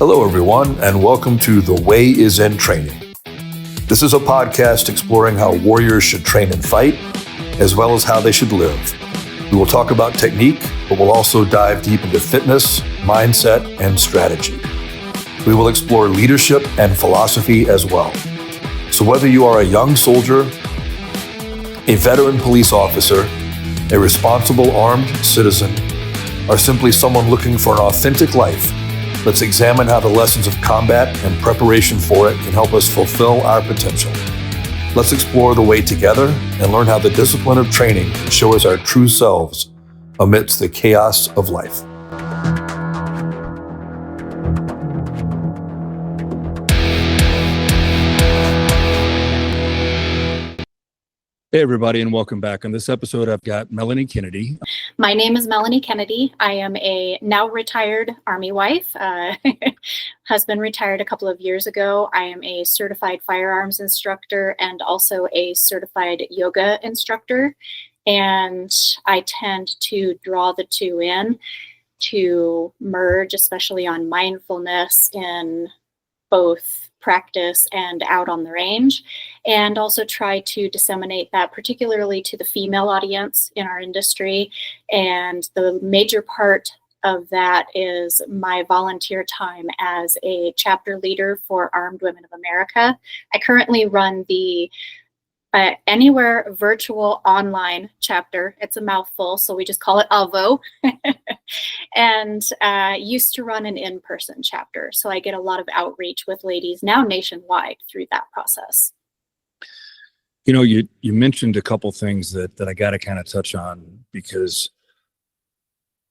Hello, everyone, and welcome to The Way is in Training. This is a podcast exploring how warriors should train and fight, as well as how they should live. We will talk about technique, but we'll also dive deep into fitness, mindset, and strategy. We will explore leadership and philosophy as well. So whether you are a young soldier, a veteran police officer, a responsible armed citizen, or simply someone looking for an authentic life, let's examine how the lessons of combat and preparation for it can help us fulfill our potential. Let's explore the way together and learn how the discipline of training can show us our true selves amidst the chaos of life. Hey, everybody, and welcome back. On this episode, I've got Melonie Kennedy. My name is Melonie Kennedy. I am a now retired Army wife. Husband retired a couple of years ago. I am a certified firearms instructor and also a certified yoga instructor. And I tend to draw the two in to merge, especially on mindfulness in both practice and out on the range, and also try to disseminate that particularly to the female audience in our industry. And the major part of that is my volunteer time as a chapter leader for Armed Women of America. I currently run the Anywhere virtual online chapter. It's a mouthful, so we just call it AVO. And used to run an in-person chapter. So I get a lot of outreach with ladies now nationwide through that process. You know, you mentioned a couple things that I got to kind of touch on because,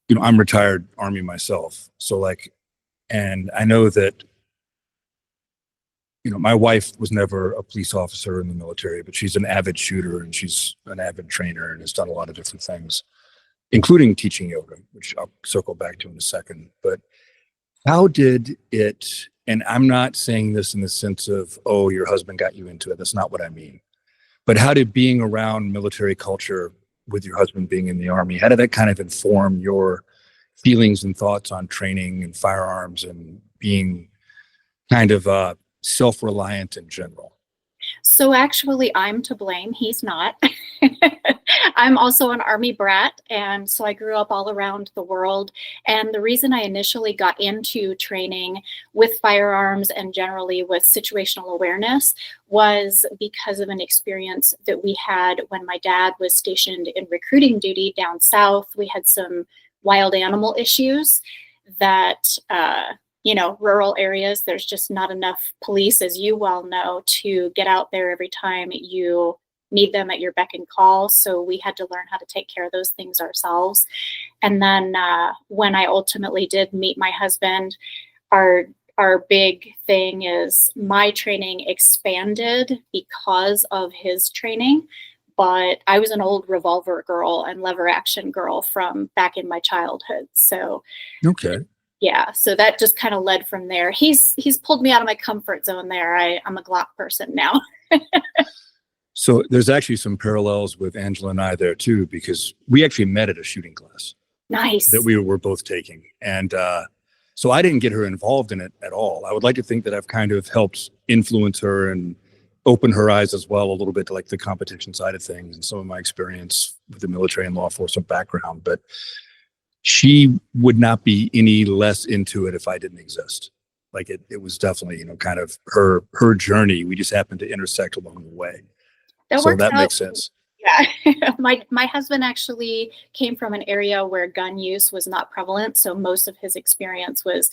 you know, I'm retired Army myself. So and I know that, you know, my wife was never a police officer in the military, but she's an avid shooter and she's an avid trainer and has done a lot of different things, including teaching yoga, which I'll circle back to in a second. But how did it, and I'm not saying this in the sense of, oh, your husband got you into it. That's not what I mean. But how did being around military culture with your husband being in the Army, how did that kind of inform your feelings and thoughts on training and firearms and being kind of self-reliant in general? So actually, I'm to blame. He's not. I'm also an Army brat, and so I grew up all around the world. And the reason I initially got into training with firearms and generally with situational awareness was because of an experience that we had when my dad was stationed in recruiting duty down south. We had some wild animal issues that rural areas, there's just not enough police, as you well know, to get out there every time you need them at your beck and call. So we had to learn how to take care of those things ourselves. And then when I ultimately did meet my husband, our big thing is my training expanded because of his training. But I was an old revolver girl and lever action girl from back in my childhood. So okay. Yeah, so that just kind of led from there. He's pulled me out of my comfort zone there. I'm a Glock person now. So there's actually some parallels with Angela and I there too, because we actually met at a shooting class. Nice. That we were both taking. And so I didn't get her involved in it at all. I would like to think that I've kind of helped influence her and open her eyes as well a little bit to like the competition side of things and some of my experience with the military and law enforcement background. But she would not be any less into it if I didn't exist. Like it was definitely, you know, kind of her journey. We just happened to intersect along the way. So that makes sense. Yeah. My husband actually came from an area where gun use was not prevalent. So most of his experience was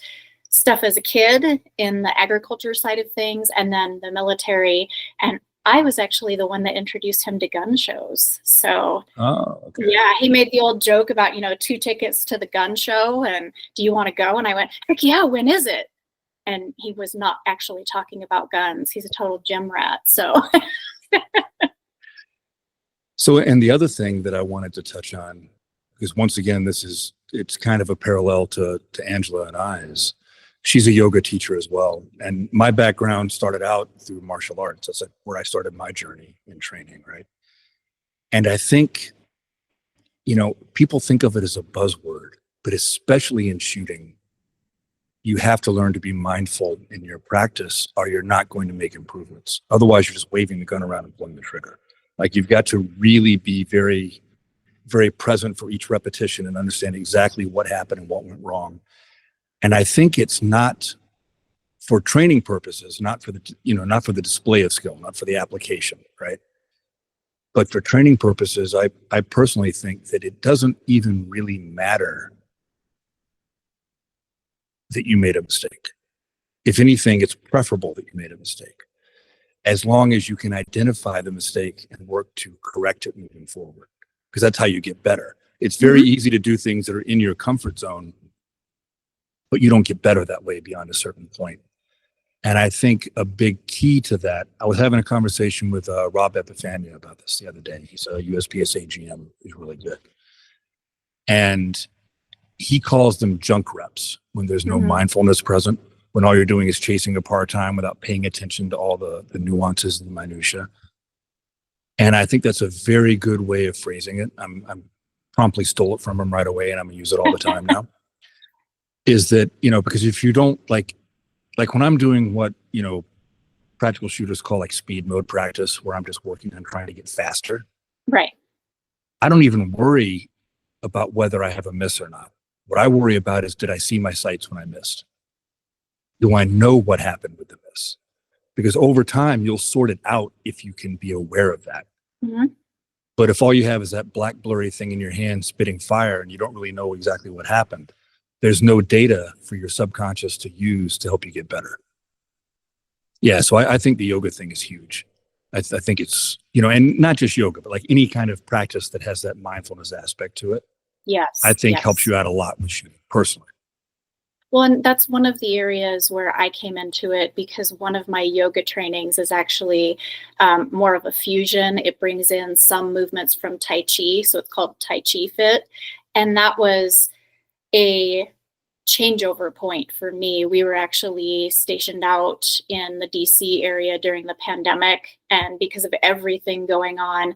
stuff as a kid in the agriculture side of things and then the military. And I was actually the one that introduced him to gun shows. So okay. Yeah, he made the old joke about, 2 tickets to the gun show and do you want to go? And I went, heck yeah, when is it? And he was not actually talking about guns. He's a total gym rat. So. So, and the other thing that I wanted to touch on, because once again, it's kind of a parallel to Angela and I, is she's a yoga teacher as well. And my background started out through martial arts. That's where I started my journey in training, right? And I think, people think of it as a buzzword, but especially in shooting, you have to learn to be mindful in your practice, or you're not going to make improvements. Otherwise, you're just waving the gun around and pulling the trigger. Like, you've got to really be very, very present for each repetition and understand exactly what happened and what went wrong. And I think it's not for training purposes, not for the display of skill, not for the application, right? But for training purposes, I personally think that it doesn't even really matter that you made a mistake. If anything, it's preferable that you made a mistake, as long as you can identify the mistake and work to correct it moving forward, because that's how you get better. It's very easy to do things that are in your comfort zone, but you don't get better that way beyond a certain point. And I think a big key to that, I was having a conversation with Rob Epifania about this the other day. He's a USPSA GM. He's really good. And he calls them junk reps, when there's no mindfulness present, when all you're doing is chasing a part-time without paying attention to all the nuances and the minutia. And I think that's a very good way of phrasing it. I'm promptly stole it from him right away, and I'm gonna use it all the time now. Is that, because if you don't like when I'm doing what, practical shooters call like speed mode practice, where I'm just working on trying to get faster. Right. I don't even worry about whether I have a miss or not. What I worry about is, did I see my sights when I missed? Do I know what happened with the miss? Because over time, you'll sort it out if you can be aware of that. But if all you have is that black blurry thing in your hand spitting fire, and you don't really know exactly what happened, there's no data for your subconscious to use to help you get better. Yeah, so I think the yoga thing is huge. I think it's, and not just yoga, but like any kind of practice that has that mindfulness aspect to it. Yes. I think helps you out a lot with shooting, personally. Well, and that's one of the areas where I came into it, because one of my yoga trainings is actually more of a fusion. It brings in some movements from Tai Chi, so it's called Tai Chi Fit. And that was a changeover point for me. We were actually stationed out in the DC area during the pandemic, and because of everything going on,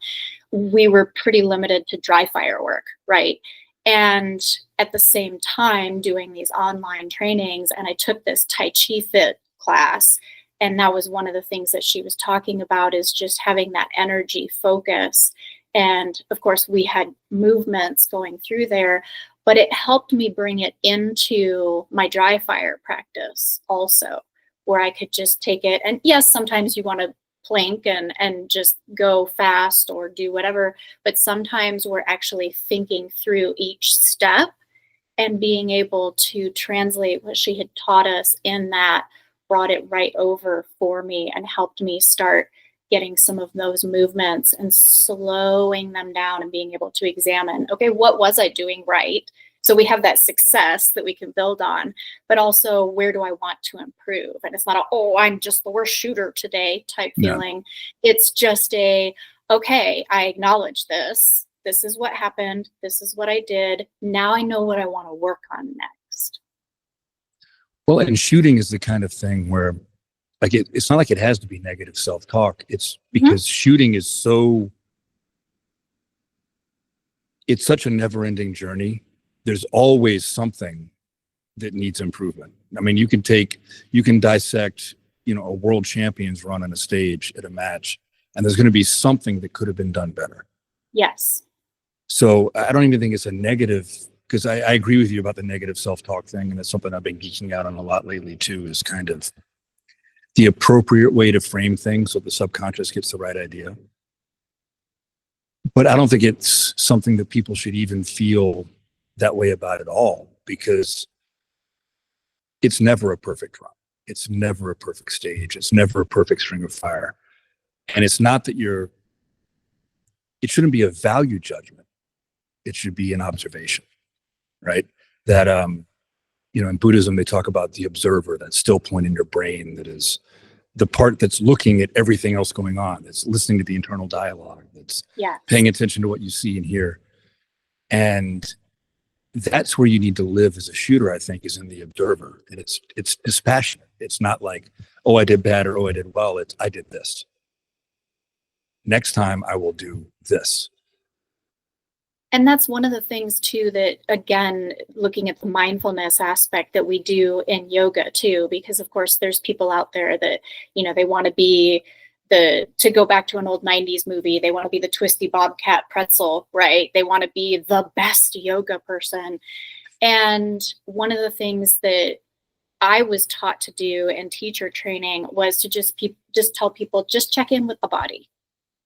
we were pretty limited to dry fire work, right? And at the same time doing these online trainings, and I took this Tai Chi Fit class, and that was one of the things that she was talking about, is just having that energy focus. And of course we had movements going through there, but it helped me bring it into my dry fire practice also, where I could just take it. And yes, sometimes you want to plank and just go fast or do whatever, but sometimes we're actually thinking through each step and being able to translate what she had taught us in that, brought it right over for me and helped me start getting some of those movements and slowing them down and being able to examine, okay, what was I doing right? So we have that success that we can build on, but also, where do I want to improve? And it's not I'm just the worst shooter today type feeling. It's just okay, I acknowledge this. This is what happened. This is what I did. Now I know what I want to work on next. Well, and shooting is the kind of thing where, like, it's not like it has to be negative self-talk. It's because shooting is it's such a never-ending journey. There's always something that needs improvement. I mean, you can dissect, a world champion's run on a stage at a match, and there's going to be something that could have been done better. Yes. So I don't even think it's a negative, because I agree with you about the negative self-talk thing, and it's something I've been geeking out on a lot lately too, is kind of the appropriate way to frame things so the subconscious gets the right idea. But I don't think it's something that people should even feel that way about it all, because it's never a perfect run. It's never a perfect stage. It's never a perfect string of fire. And it's not that it shouldn't be a value judgment. It should be an observation, right? That, in Buddhism, they talk about the observer, that still point in your brain that is the part that's looking at everything else going on, that's listening to the internal dialogue, that's paying attention to what you see and hear. And that's where you need to live as a shooter, I think, is in the observer. And it's dispassionate. It's not like, oh, I did bad, or oh, I did well. It's, I did this. Next time I will do this. And that's one of the things too, that again, looking at the mindfulness aspect that we do in yoga too, because of course there's people out there that, they want to be to go back to an old 90s movie, they want to be the twisty bobcat pretzel, right? They want to be the best yoga person. And one of the things that I was taught to do in teacher training was to just tell people, just check in with the body.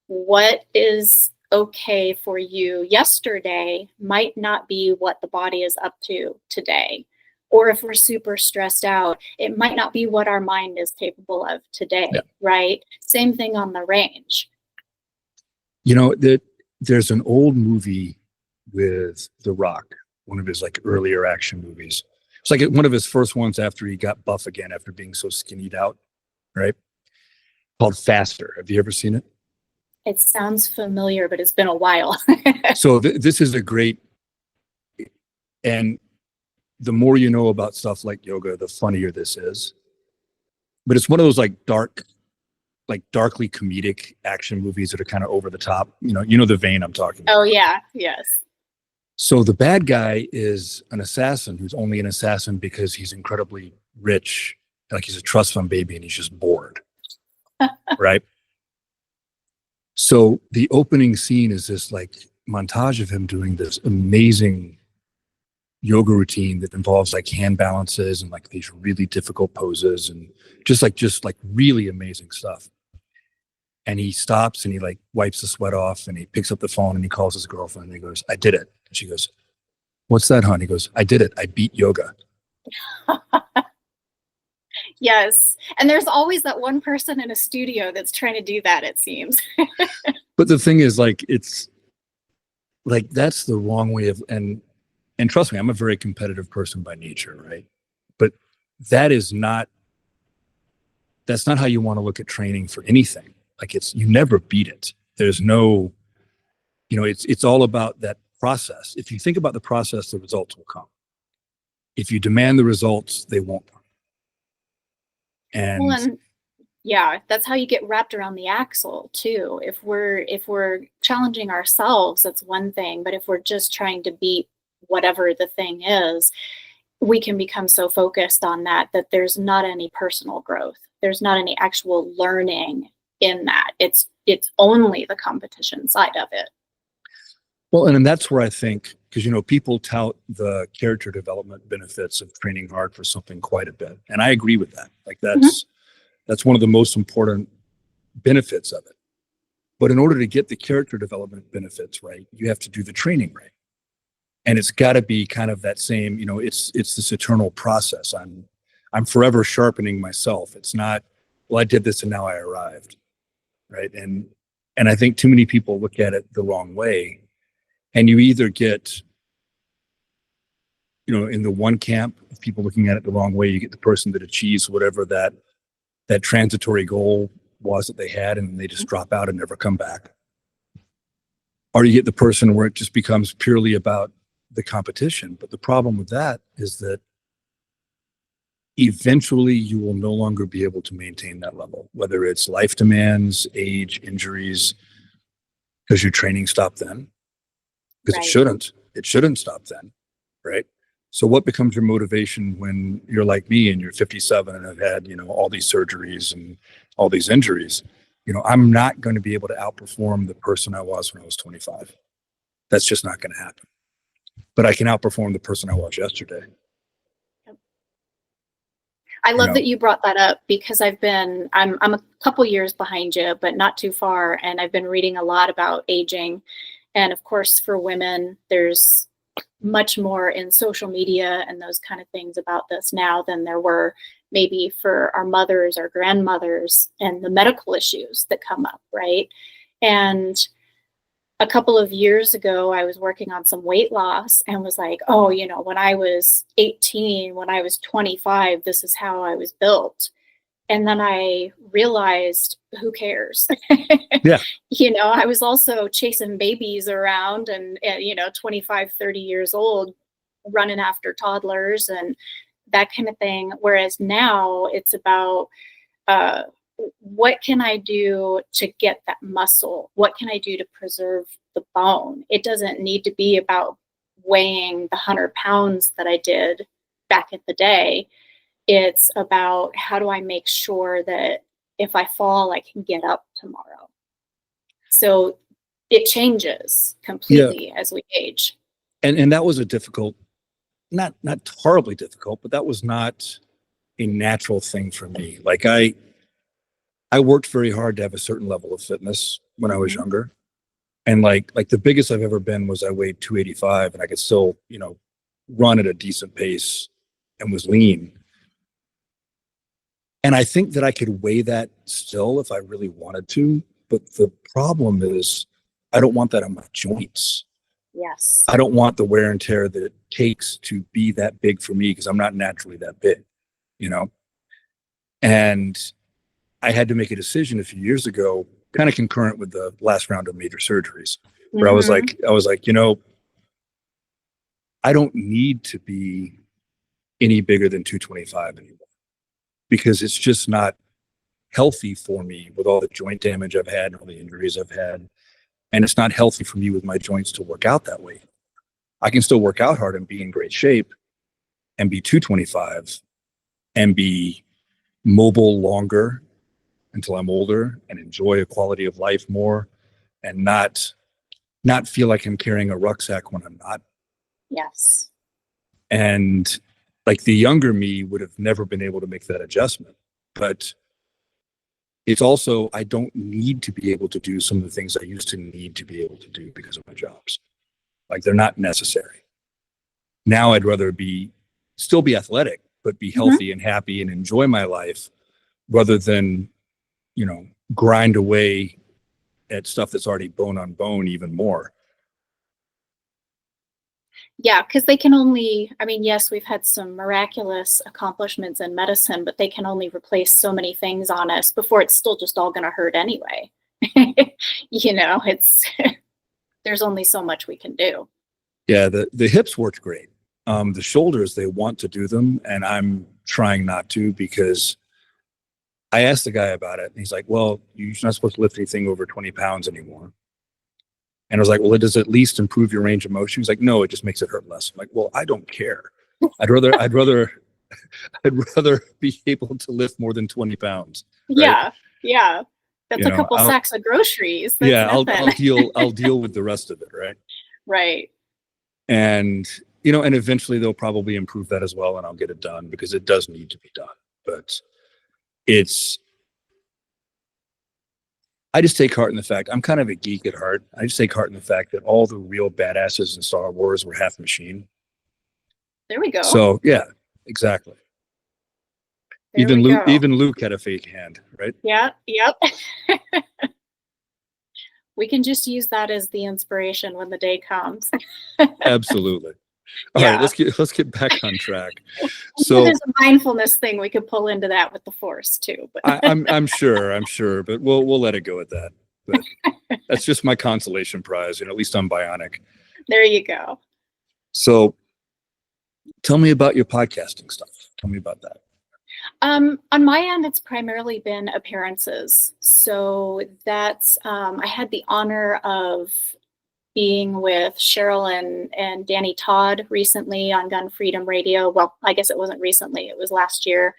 What is okay for you yesterday might not be what the body is up to today. Or if we're super stressed out, it might not be what our mind is capable of today, Yeah. right? Same thing on the range. There's an old movie with The Rock, one of his like earlier action movies. It's like one of his first ones after he got buff again after being so skinnied out, right? Called Faster. Have you ever seen it? It sounds familiar, but it's been a while. So this is a great, and the more you know about stuff like yoga, the funnier this is. But it's one of those like darkly comedic action movies that are kind of over the top. You know the vein I'm talking about. Oh yeah, yes. So the bad guy is an assassin who's only an assassin because he's incredibly rich, like he's a trust fund baby, and he's just bored, right? So the opening scene is this like montage of him doing this amazing yoga routine that involves like hand balances and like these really difficult poses and just like really amazing stuff. And he stops and he like wipes the sweat off and he picks up the phone and he calls his girlfriend and he goes, "I did it." And she goes, "What's that, hon?" He goes, "I did it. I beat yoga." Yes. And there's always that one person in a studio that's trying to do that, it seems. But the thing is, like, it's like that's the wrong way of, and trust me, I'm a very competitive person by nature, right? But that's not how you want to look at training for anything. Like you never beat it. There's no, it's all about that process. If you think about the process, the results will come. If you demand the results, they won't come. And yeah, that's how you get wrapped around the axle too. If we're challenging ourselves, that's one thing. But if we're just trying to beat whatever the thing is, we can become so focused on that there's not any personal growth. There's not any actual learning in that. It's only the competition side of it. Well, and that's where I think, because people tout the character development benefits of training hard for something quite a bit, and I agree with that. Like that's one of the most important benefits of it. But in order to get the character development benefits right, you have to do the training right, and it's got to be kind of that same. It's this eternal process. I'm forever sharpening myself. It's not, well, I did this and now I arrived, right? And I think too many people look at it the wrong way. And you either get, in the one camp of people looking at it the wrong way, you get the person that achieves whatever that transitory goal was that they had, and they just drop out and never come back. Or you get the person where it just becomes purely about the competition. But the problem with that is that eventually you will no longer be able to maintain that level, whether it's life demands, age, injuries, because your training stopped then. Because Right. it shouldn't stop then, right? So what becomes your motivation when you're like me and you're 57 and have had, all these surgeries and all these injuries? I'm not going to be able to outperform the person I was when I was 25. That's just not going to happen. But I can outperform the person I was yesterday. I love that you brought that up, because I'm a couple years behind you, but not too far. And I've been reading a lot about aging. And of course, for women, there's much more in social media and those kind of things about this now than there were maybe for our mothers or grandmothers, and the medical issues that come up, right? And a couple of years ago, I was working on some weight loss and was like, oh, when I was 18, when I was 25, this is how I was built. And then I realized, who cares? Yeah. I was also chasing babies around and 25, 30 years old, running after toddlers and that kind of thing. Whereas now it's about what can I do to get that muscle? What can I do to preserve the bone? It doesn't need to be about weighing the 100 pounds that I did back in the day. It's about how do I make sure that if I fall, I can get up tomorrow. So it changes Yeah. completely as we age. And that was a difficult, not horribly difficult, but that was not a natural thing for me. Like I worked very hard to have a certain level of fitness when I was Mhm. younger. And like the biggest I've ever been was I weighed 285 and I could still, run at a decent pace and was lean. And I think that I could weigh that still if I really wanted to. But the problem is I don't want that on my joints. Yes. I don't want the wear and tear that it takes to be that big for me because I'm not naturally that big, you know? And I had to make a decision a few years ago, kind of concurrent with the last round of major surgeries, where Mhm. I was like, I don't need to be any bigger than 225 anymore because it's just not healthy for me with all the joint damage I've had and all the injuries I've had. And it's not healthy for me with my joints to work out that way. I can still work out hard and be in great shape and be 225 and be mobile longer until I'm older and enjoy a quality of life more and not feel like I'm carrying a rucksack when I'm not. Yes. And like the younger me would have never been able to make that adjustment. But it's also, I don't need to be able to do some of the things I used to need to be able to do because of my jobs. Like they're not necessary. Now I'd rather still be athletic, but be Mhm. healthy and happy and enjoy my life rather than, grind away at stuff that's already bone on bone even more. Yeah, because they can only, I mean, yes, we've had some miraculous accomplishments in medicine, but they can only replace so many things on us before it's still just all going to hurt anyway. It's there's only so much we can do. Yeah, the hips worked great. The shoulders, they want to do them, and I'm trying not to because I asked the guy about it, and he's like, "Well, you're not supposed to lift anything over 20 pounds anymore." And I was like, "Well, it does at least improve your range of motion." He's like, "No, it just makes it hurt less." I'm like, "Well, I don't care. I'd rather, I'd rather, I'd rather be able to lift more than 20 pounds, right? Yeah, yeah. That's a couple I'll, sacks of groceries. That's yeah, nothing. I'll deal with the rest of it, right?" Right. And and eventually they'll probably improve that as well, and I'll get it done because it does need to be done. But it's I just take heart in the fact I'm kind of a geek at heart. I just take heart in the fact that all the real badasses in Star Wars were half machine. There we go. So yeah, exactly. There we go. Even Luke had a fake hand, right? Yeah, yep. We can just use that as the inspiration when the day comes. Absolutely. All right, Yeah. let's get back on track. I'm sure So there's a mindfulness thing we could pull into that with the force too. But I'm sure, but we'll let it go at that. But that's just my consolation prize. At least I'm bionic. there you go. So tell me about your podcasting stuff. Tell me about that. On my end, it's primarily been appearances. So that's I had the honor of being with Cheryl and Danny Todd recently on Gun Freedom Radio. Well, I guess it wasn't recently; it was last year.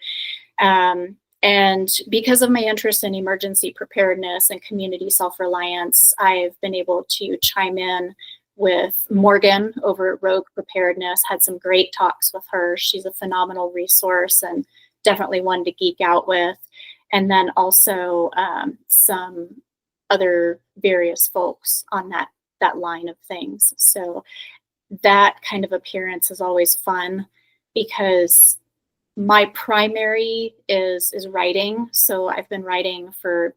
And because of my interest in emergency preparedness and community self-reliance, I've been able to chime in with Morgan over at Rogue Preparedness, had some great talks with her. She's a phenomenal resource and definitely one to geek out with. And then also some other various folks on that line of things. So that kind of appearance is always fun because my primary is writing. So I've been writing for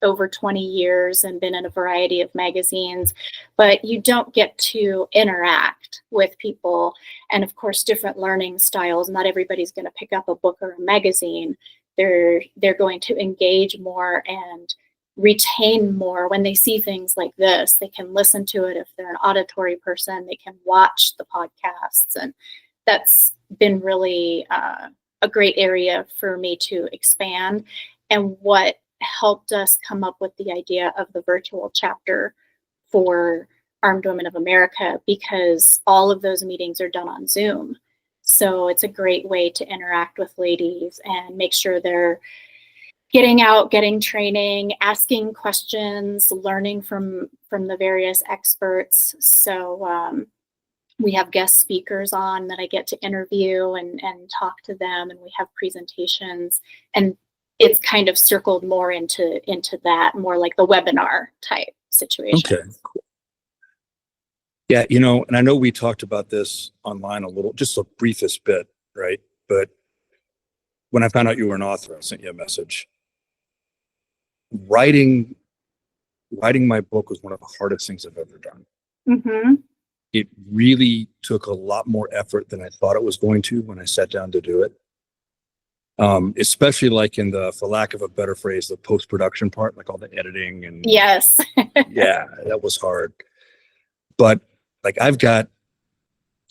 over 20 years and been in a variety of magazines, but you don't get to interact with people. And of course, different learning styles. Not everybody's going to pick up a book or a magazine. They're going to engage more and retain more when they see things like this. They can listen to it if they're an auditory person. They can watch the podcasts, and that's been really a great area for me to expand. and what helped us come up with the idea of the virtual chapter for Armed Women of America, because all of those meetings are done on Zoom. So it's a great way to interact with ladies and make sure they're getting out, getting training, asking questions, learning from the various experts. So we have guest speakers on that I get to interview and talk to them, and we have presentations, and it's kind of circled more into that, more like the webinar type situation. Okay. Cool. Yeah, you know, and I know we talked about this online a little, just the briefest bit, right? But when I found out you were an author, I sent you a message. Writing my book was one of the hardest things I've ever done. Mm-hmm. It really took a lot more effort than I thought it was going to when I sat down to do it. Especially like in the, for lack of a better phrase, the post-production part, like all the editing and Yes. yeah, that was hard. But like I've got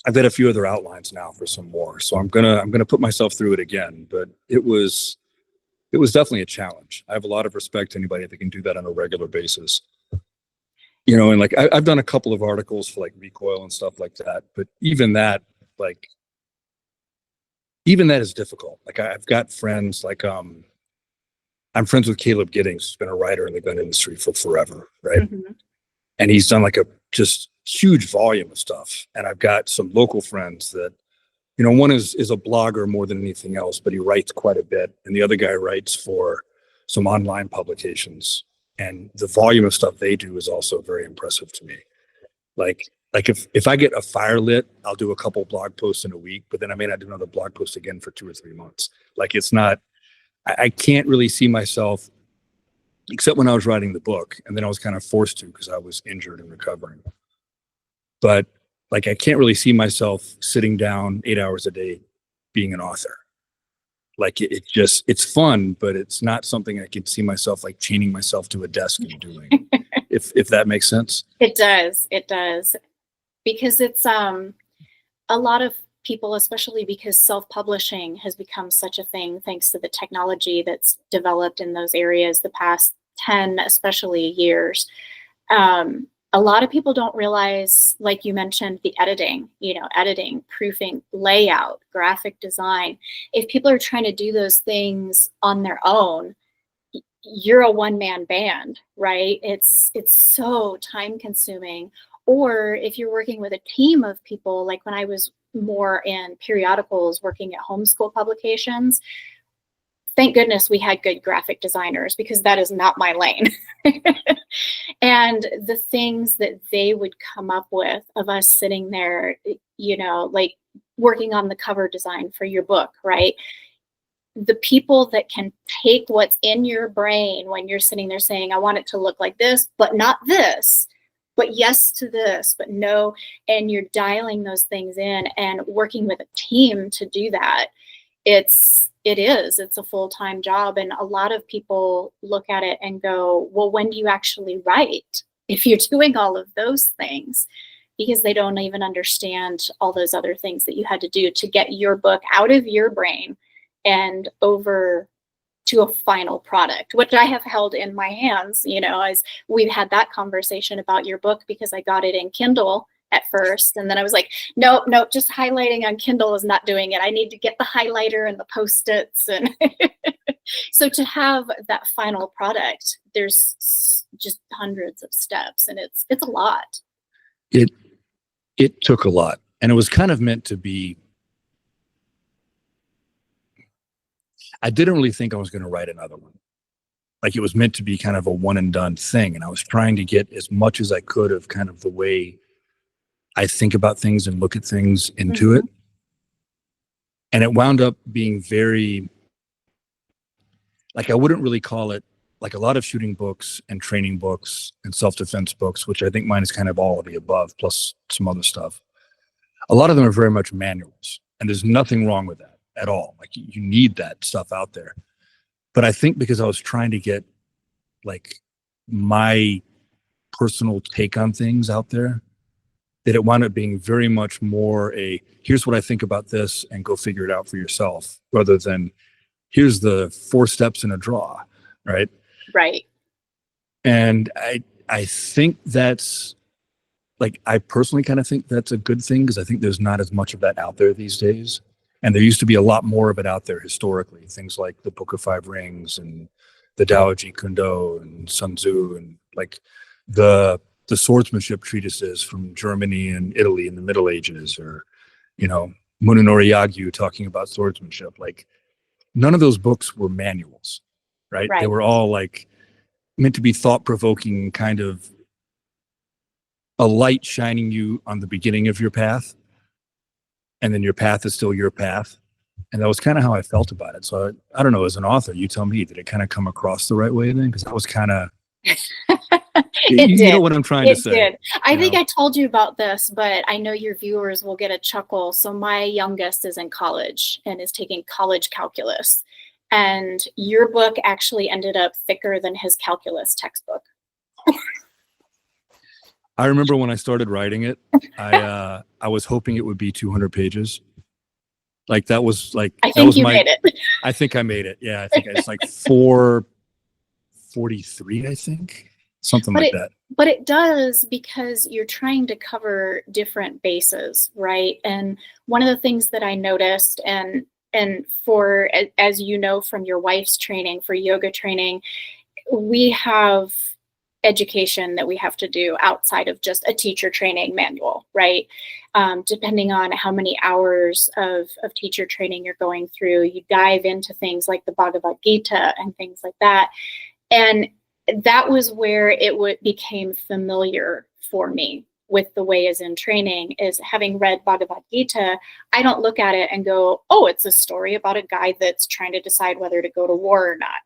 a few other outlines now for some more, so I'm gonna put myself through it again. But it was definitely a challenge. I have a lot of respect to anybody that can do that on a regular basis. You know, and like I've done a couple of articles for like Recoil and stuff like that, but even that is difficult. Like I've got friends, like I'm friends with Caleb Giddings, who's been a writer in the gun industry for forever, right? Mm-hmm. And he's done like a just huge volume of stuff. And I've got some local friends that, you know, one is a blogger more than anything else, but he writes quite a bit. And the other guy writes for some online publications. And the volume of stuff they do is also very impressive to me. Like if I get a fire lit, I'll do a couple blog posts in a week, but then I may not do another blog post again for 2 or 3 months. Like it's not, I can't really see myself, except when I was writing the book, and then I was kind of forced to because I was injured and recovering. But like I can't really see myself sitting down 8 hours a day being an author. Like it's fun, but it's not something I can see myself like chaining myself to a desk and doing. if that makes sense. It does. Because it's a lot of people, especially because self-publishing has become such a thing thanks to the technology that's developed in those areas the past 10 especially years. A lot of people don't realize, like you mentioned, the editing, proofing, layout, graphic design. If people are trying to do those things on their own, you're a one-man band, right? It's so time consuming. Or if you're working with a team of people, like when I was more in periodicals working at homeschool publications, thank goodness we had good graphic designers, because that is not my lane. And the things that they would come up with of us sitting there, like working on the cover design for your book, right? The people that can take what's in your brain when you're sitting there saying, I want it to look like this, but not this, but yes to this, but no, and you're dialing those things in and working with a team to do that. It's a full-time job. And a lot of people look at it and go, well, when do you actually write if you're doing all of those things? Because they don't even understand all those other things that you had to do to get your book out of your brain and over to a final product, which I have held in my hands, as we've had that conversation about your book, because I got it in Kindle at first. And then I was like, nope, just highlighting on Kindle is not doing it. I need to get the highlighter and the Post-its. And so to have that final product, there's just hundreds of steps, and it's a lot. It took a lot, and it was kind of meant to be. I didn't really think I was going to write another one. Like it was meant to be kind of a one and done thing. And I was trying to get as much as I could of kind of the way I think about things and look at things into it. And it wound up being very, like, I wouldn't really call it like a lot of shooting books and training books and self-defense books, which I think mine is kind of all of the above, plus some other stuff. A lot of them are very much manuals, and there's nothing wrong with that at all. Like you need that stuff out there. But I think because I was trying to get like my personal take on things out there, that it wound up being very much more a, here's what I think about this and go figure it out for yourself, rather than here's the 4 steps in a draw, right? Right. And I think that's like, I personally kind of think that's a good thing, because I think there's not as much of that out there these days. And there used to be a lot more of it out there historically. Things like the Book of Five Rings and the Tao Te Kundo and Sun Tzu, and like the swordsmanship treatises from Germany and Italy in the Middle Ages, or, you know, Munenori Yagyu talking about swordsmanship. Like, none of those books were manuals, right? They Right. were all like meant to be thought-provoking, kind of a light shining you on the beginning of your path, and then your path is still your path. And that was kind of how I felt about it. So I don't know, as an author, you tell me, did it kind of come across the right way then? Because that was kind of, It you did. know what I'm trying to It say. did. I you think know? I told you about this, but I know your viewers will get a chuckle. So my youngest is in college and is taking college calculus. And your book actually ended up thicker than his calculus textbook. I remember when I started writing it, I was hoping it would be 200 pages. Like, that was like, I that think was you my, made it. I think I made it. Yeah, I think it's like 443, I think. Something like that. But it does, because you're trying to cover different bases, right? And one of the things that I noticed, and for, as you know from your wife's training, for yoga training, we have education that we have to do outside of just a teacher training manual, right? Depending on how many hours of teacher training you're going through, you dive into things like the Bhagavad Gita and things like that. And that was where it became familiar for me with the way as in training, is having read Bhagavad Gita. I don't look at it and go, oh, it's a story about a guy that's trying to decide whether to go to war or not,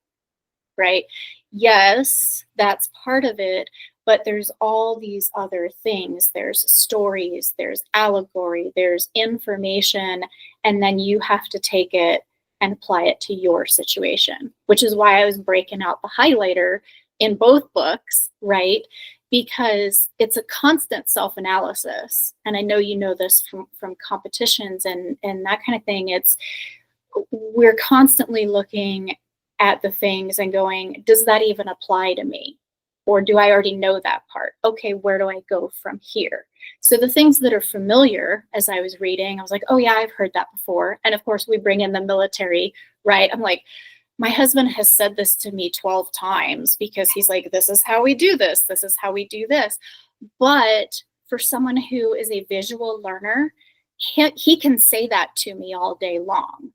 right? Yes, that's part of it, but there's all these other things. There's stories, there's allegory, there's information, and then you have to take it and apply it to your situation, which is why I was breaking out the highlighter in both books, right? Because it's a constant self-analysis. And I know you know this from competitions and that kind of thing. We're constantly looking at the things and going, does that even apply to me? Or do I already know that part? Okay, where do I go from here? So the things that are familiar, as I was reading, I was like, oh yeah, I've heard that before. And of course we bring in the military, right? I'm like, my husband has said this to me 12 times, because he's like, this is how we do this. This is how we do this. But for someone who is a visual learner, he can say that to me all day long.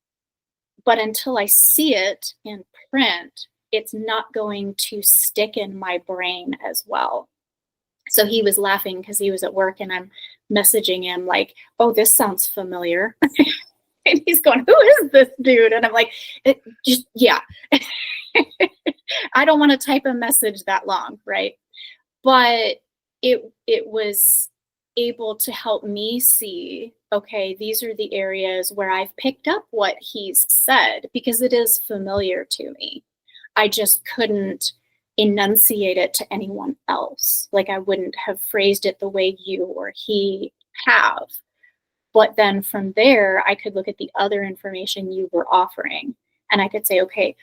But until I see it in print, it's not going to stick in my brain as well. So he was laughing because he was at work, and I'm messaging him like, oh, this sounds familiar. And he's going, who is this dude? And I'm like, yeah. I don't want to type a message that long, right? But it was able to help me see, okay, these are the areas where I've picked up what he's said, because it is familiar to me. I just couldn't enunciate it to anyone else. Like, I wouldn't have phrased it the way you or he have. But then from there, I could look at the other information you were offering, and I could say, okay,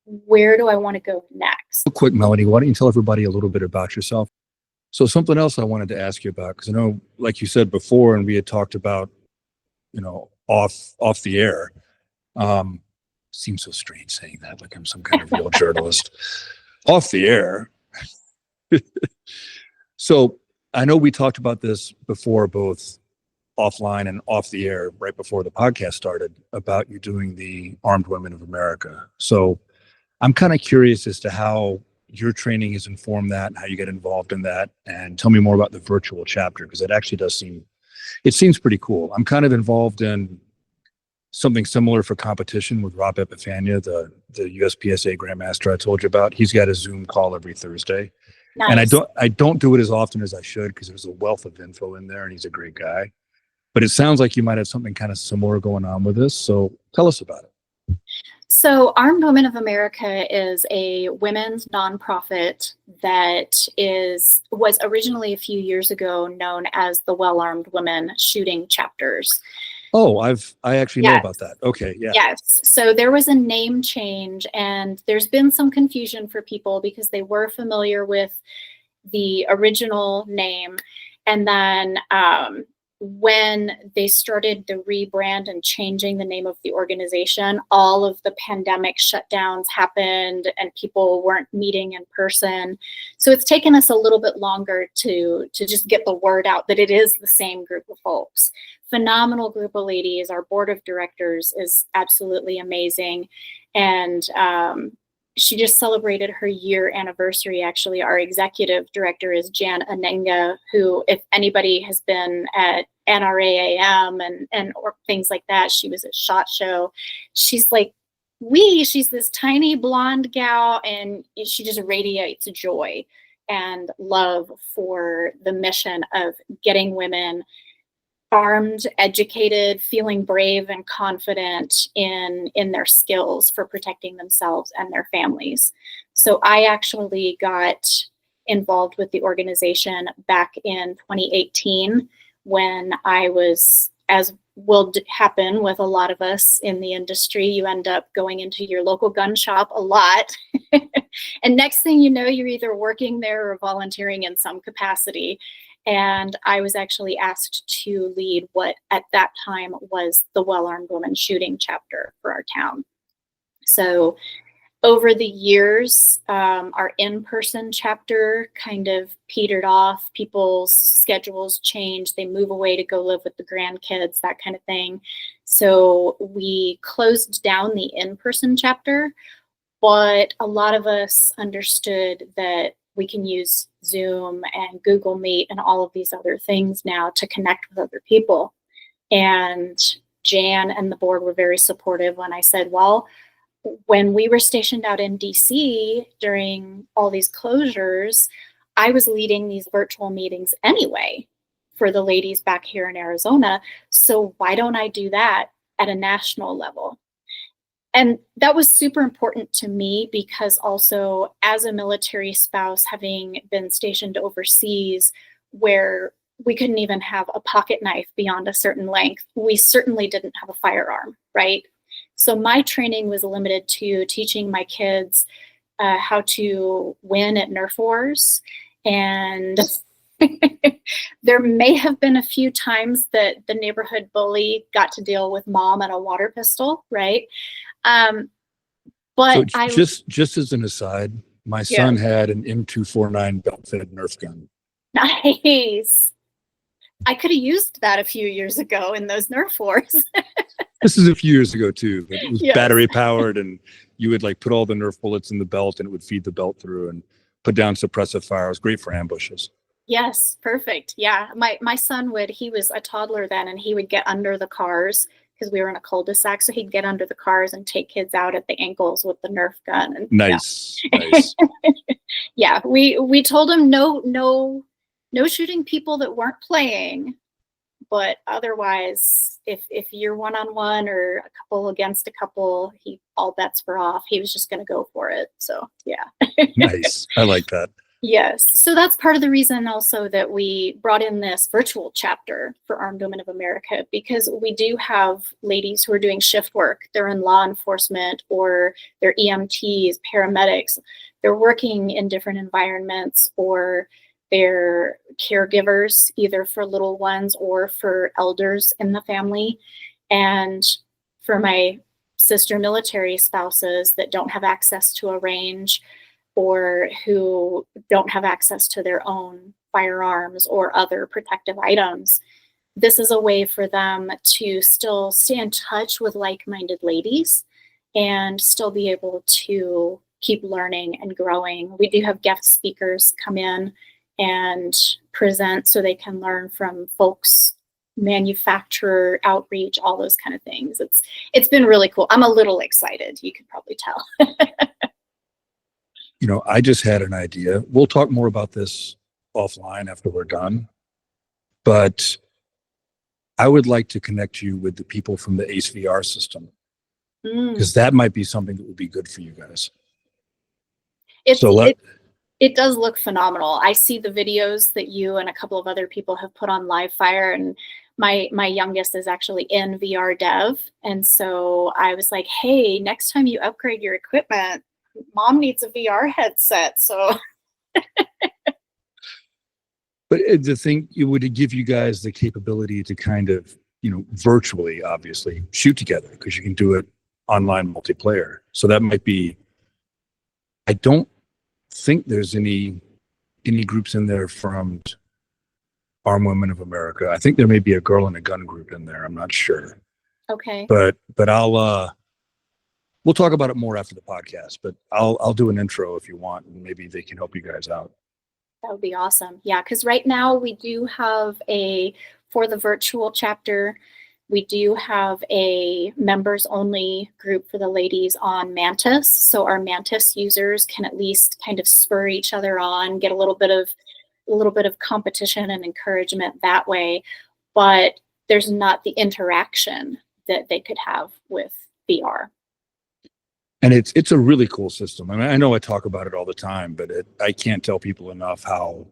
where do I want to go next? Real quick, Melonie, why don't you tell everybody a little bit about yourself? So something else I wanted to ask you about, because I know, like you said before, and we had talked about, you know, off the air. Seems so strange saying that, like I'm some kind of real journalist. Off the air. So I know we talked about this before, both offline and off the air, right before the podcast started, about you doing the Armed Women of America. So I'm kind of curious as to how your training has informed that and how you get involved in that. And tell me more about the virtual chapter, because it actually seems pretty cool. I'm kind of involved in something similar for competition with Rob Epifania, the USPSA Grandmaster I told you about. He's got a Zoom call every Thursday. Nice. And I don't do it as often as I should, because there's a wealth of info in there, and he's a great guy. But it sounds like you might have something kind of similar going on with this. So tell us about it. So Armed Women of America is a women's nonprofit that was originally a few years ago known as the Well Armed Women Shooting Chapters. Oh, I actually know Yes. about that. Okay, yeah. Yes. So there was a name change, and there's been some confusion for people because they were familiar with the original name. And then when they started the rebrand and changing the name of the organization, all of the pandemic shutdowns happened and people weren't meeting in person. So it's taken us a little bit longer to just get the word out that it is the same group of folks. Phenomenal group of ladies. Our board of directors is absolutely amazing. And she just celebrated her year anniversary. Actually, our executive director is Jan Anenga, who, if anybody has been at NRAAM and or things like that, she was at SHOT Show. She's like, she's this tiny blonde gal, and she just radiates joy and love for the mission of getting women armed, educated, feeling brave and confident in their skills for protecting themselves and their families. So I actually got involved with the organization back in 2018 when I was, as will happen with a lot of us in the industry, you end up going into your local gun shop a lot. And next thing you know, you're either working there or volunteering in some capacity. And I was actually asked to lead what at that time was the Well-Armed Women Shooting chapter for our town. So over the years, our in-person chapter kind of petered off. People's schedules change. They move away to go live with the grandkids, that kind of thing. So we closed down the in-person chapter, but a lot of us understood that we can use Zoom and Google Meet and all of these other things now to connect with other people. And Jan and the board were very supportive when I said, well, when we were stationed out in DC during all these closures, I was leading these virtual meetings anyway for the ladies back here in Arizona. So why don't I do that at a national level? And that was super important to me because also as a military spouse, having been stationed overseas where we couldn't even have a pocket knife beyond a certain length, we certainly didn't have a firearm, right? So my training was limited to teaching my kids how to win at Nerf wars. And there may have been a few times that the neighborhood bully got to deal with mom and a water pistol, right? But So just as an aside, my son had an M249 belt-fed Nerf gun. Nice. I could have used that a few years ago in those Nerf wars. This is a few years ago too, but it was Yes. battery powered, and you would like put all the Nerf bullets in the belt and it would feed the belt through and put down suppressive fire. It was great for ambushes. Yes, perfect. Yeah, my son he was a toddler then, and he would get under the cars because we were in a cul-de-sac. So he'd get under the cars and take kids out at the ankles with the Nerf gun. And nice. Nice. Yeah, we told him no shooting people that weren't playing, but otherwise, if you're one-on-one or a couple against a couple, all bets were off. He was just going to go for it. So yeah. Nice. I like that. Yes. So that's part of the reason also that we brought in this virtual chapter for Armed Women of America, because we do have ladies who are doing shift work. They're in law enforcement or they're EMTs, paramedics. They're working in different environments, or they're caregivers, either for little ones or for elders in the family. And for my sister military spouses that don't have access to a range, or who don't have access to their own firearms or other protective items, this is a way for them to still stay in touch with like-minded ladies and still be able to keep learning and growing. We do have guest speakers come in and present so they can learn from folks, manufacturer outreach, all those kind of things. It's been really cool. I'm a little excited, you could probably tell. I just had an idea. We'll talk more about this offline after we're done. But I would like to connect you with the people from the ACE VR system, because that might be something that would be good for you guys. It does look phenomenal. I see the videos that you and a couple of other people have put on Livefire, and my youngest is actually in VR dev. And so I was like, hey, next time you upgrade your equipment, mom needs a VR headset. So But the thing, it would give you guys the capability to kind of, virtually, obviously, shoot together because you can do it online multiplayer. So that might be, I don't think there's any groups in there from Armed Women of America. I think there may be a Girl and a Gun group in there. I'm not sure. okay. But we'll talk about it more after the podcast, but I'll do an intro if you want, and maybe they can help you guys out. That would be awesome. Yeah, because right now we do have for the virtual chapter, we do have a members only group for the ladies on Mantis. So our Mantis users can at least kind of spur each other on, get a little bit of competition and encouragement that way. But there's not the interaction that they could have with VR. And it's a really cool system. I mean, I know I talk about it all the time, but I can't tell people enough how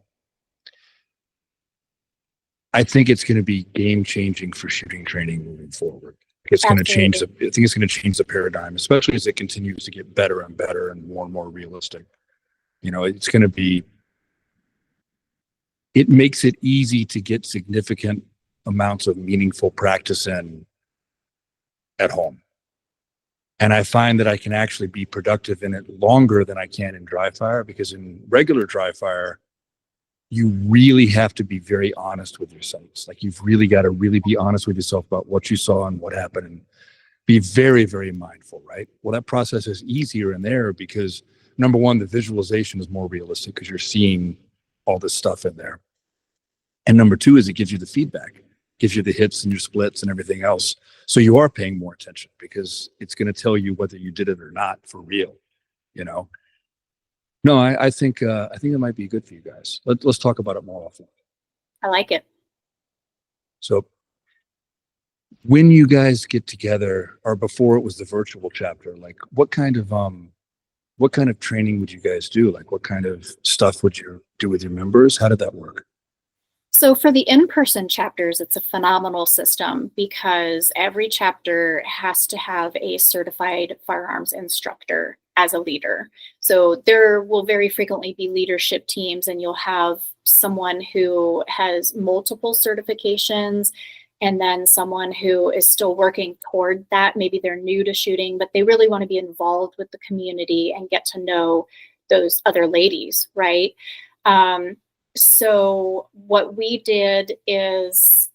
I think it's going to be game changing for shooting training moving forward. It's going to change. I think it's going to change the paradigm, especially as it continues to get better and better and more realistic. It's going to be. It makes it easy to get significant amounts of meaningful practice in at home. And I find that I can actually be productive in it longer than I can in dry fire, because in regular dry fire, you really have to be very honest with your sights. Like, you've really got to really be honest with yourself about what you saw and what happened, and be very, very mindful, right? Well, that process is easier in there because, number one, the visualization is more realistic because you're seeing all this stuff in there. And number two is it gives you the feedback, gives you the hits and your splits and everything else. So you are paying more attention because it's going to tell you whether you did it or not for real, No, I think it might be good for you guys. Let's talk about it more often. I like it. So when you guys get together, or before it was the virtual chapter, like what kind of training would you guys do? Like, what kind of stuff would you do with your members? How did that work? So for the in-person chapters, it's a phenomenal system because every chapter has to have a certified firearms instructor as a leader. So there will very frequently be leadership teams, and you'll have someone who has multiple certifications and then someone who is still working toward that. Maybe they're new to shooting, but they really want to be involved with the community and get to know those other ladies, right? So what we did is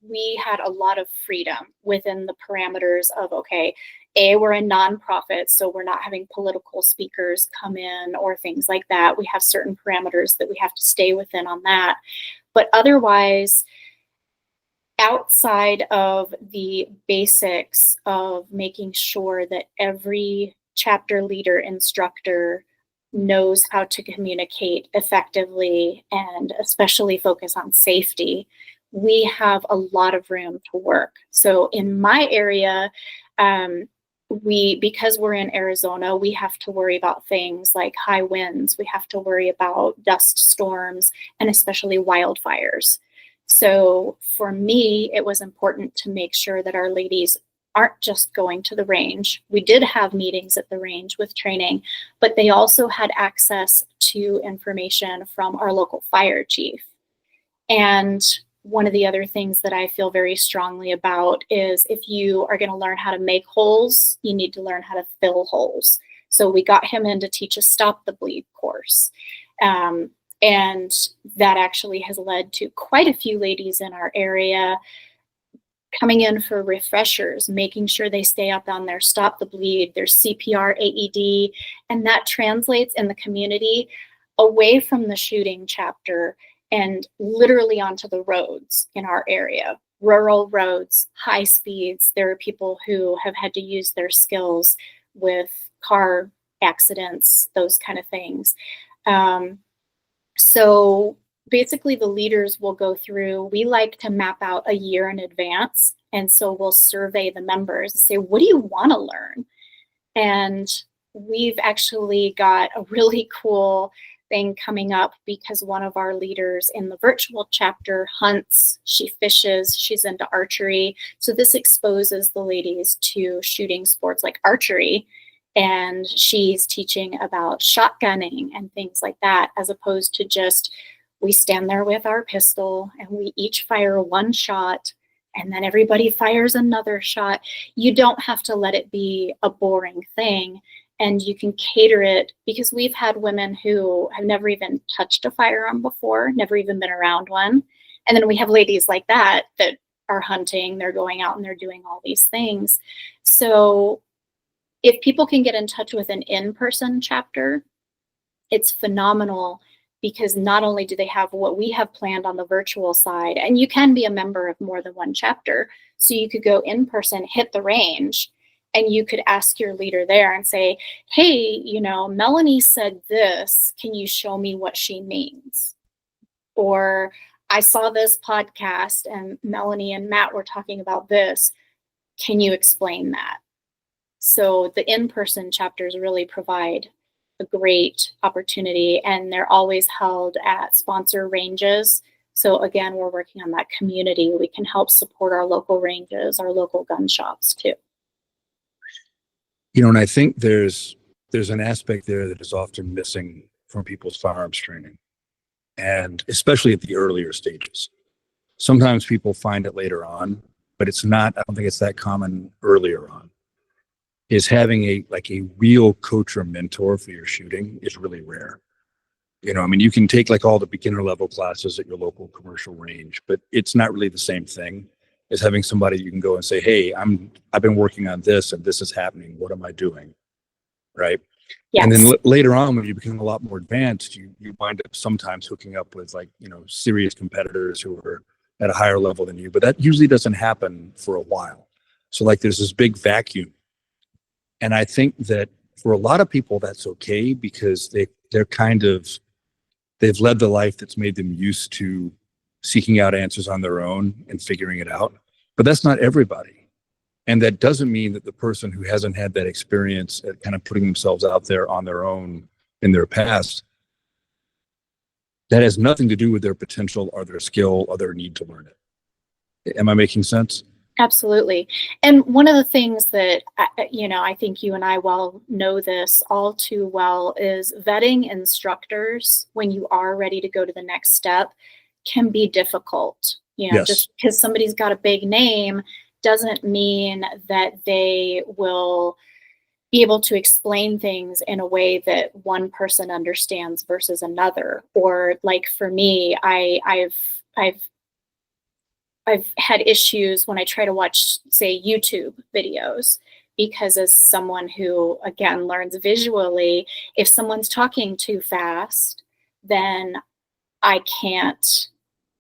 we had a lot of freedom within the parameters of, okay, we're a nonprofit, so we're not having political speakers come in or things like that. We have certain parameters that we have to stay within on that. But otherwise, outside of the basics of making sure that every chapter leader instructor knows how to communicate effectively and especially focus on safety, we have a lot of room to work. So in my area, because we're in Arizona, we have to worry about things like high winds. We have to worry about dust storms and especially wildfires. So for me, it was important to make sure that our ladies aren't just going to the range. We did have meetings at the range with training, but they also had access to information from our local fire chief. And one of the other things that I feel very strongly about is if you are going to learn how to make holes, you need to learn how to fill holes. So we got him in to teach a stop the bleed course. And that actually has led to quite a few ladies in our area coming in for refreshers, making sure they stay up on their stop the bleed, their CPR, AED, and that translates in the community away from the shooting chapter and literally onto the roads in our area. Rural roads, high speeds. There are people who have had to use their skills with car accidents, those kind of things. So basically the leaders will go through, we like to map out a year in advance. And so we'll survey the members and say, what do you want to learn? And we've actually got a really cool thing coming up because one of our leaders in the virtual chapter hunts, she fishes, she's into archery. So this exposes the ladies to shooting sports like archery. And she's teaching about shotgunning and things like that, as opposed to just we stand there with our pistol and we each fire one shot and then everybody fires another shot. You don't have to let it be a boring thing. And you can cater it, because we've had women who have never even touched a firearm before, never even been around one. And then we have ladies like that that are hunting, they're going out and they're doing all these things. So if people can get in touch with an in-person chapter, it's phenomenal, because not only do they have what we have planned on the virtual side, and you can be a member of more than one chapter. So you could go in person, hit the range, and you could ask your leader there and say, hey, Melonie said this, can you show me what she means? Or I saw this podcast and Melonie and Matt were talking about this. Can you explain that? So the in-person chapters really provide a great opportunity, and they're always held at sponsor ranges. So again, we're working on that community. We can help support our local ranges, our local gun shops too. And I think there's an aspect there that is often missing from people's firearms training, and especially at the earlier stages. Sometimes people find it later on, but I don't think it's that common earlier on. Is having a real coach or mentor for your shooting is really rare. You can take all the beginner level classes at your local commercial range, but it's not really the same thing as having somebody you can go and say, hey, I've been working on this and this is happening. What am I doing? Right. Yes. And then later on, when you become a lot more advanced, you wind up sometimes hooking up with serious competitors who are at a higher level than you, but that usually doesn't happen for a while. So there's this big vacuum. And I think that for a lot of people, that's okay, because they've led the life that's made them used to seeking out answers on their own and figuring it out. But that's not everybody. And that doesn't mean that the person who hasn't had that experience at kind of putting themselves out there on their own in their past, that has nothing to do with their potential or their skill or their need to learn it. Am I making sense? Absolutely. And one of the things that, I think you and I well know this all too well, is vetting instructors when you are ready to go to the next step can be difficult. Yes. Just because somebody's got a big name doesn't mean that they will be able to explain things in a way that one person understands versus another. Or for me, I've had issues when I try to watch, say, YouTube videos, because as someone who, again, learns visually, if someone's talking too fast, then I can't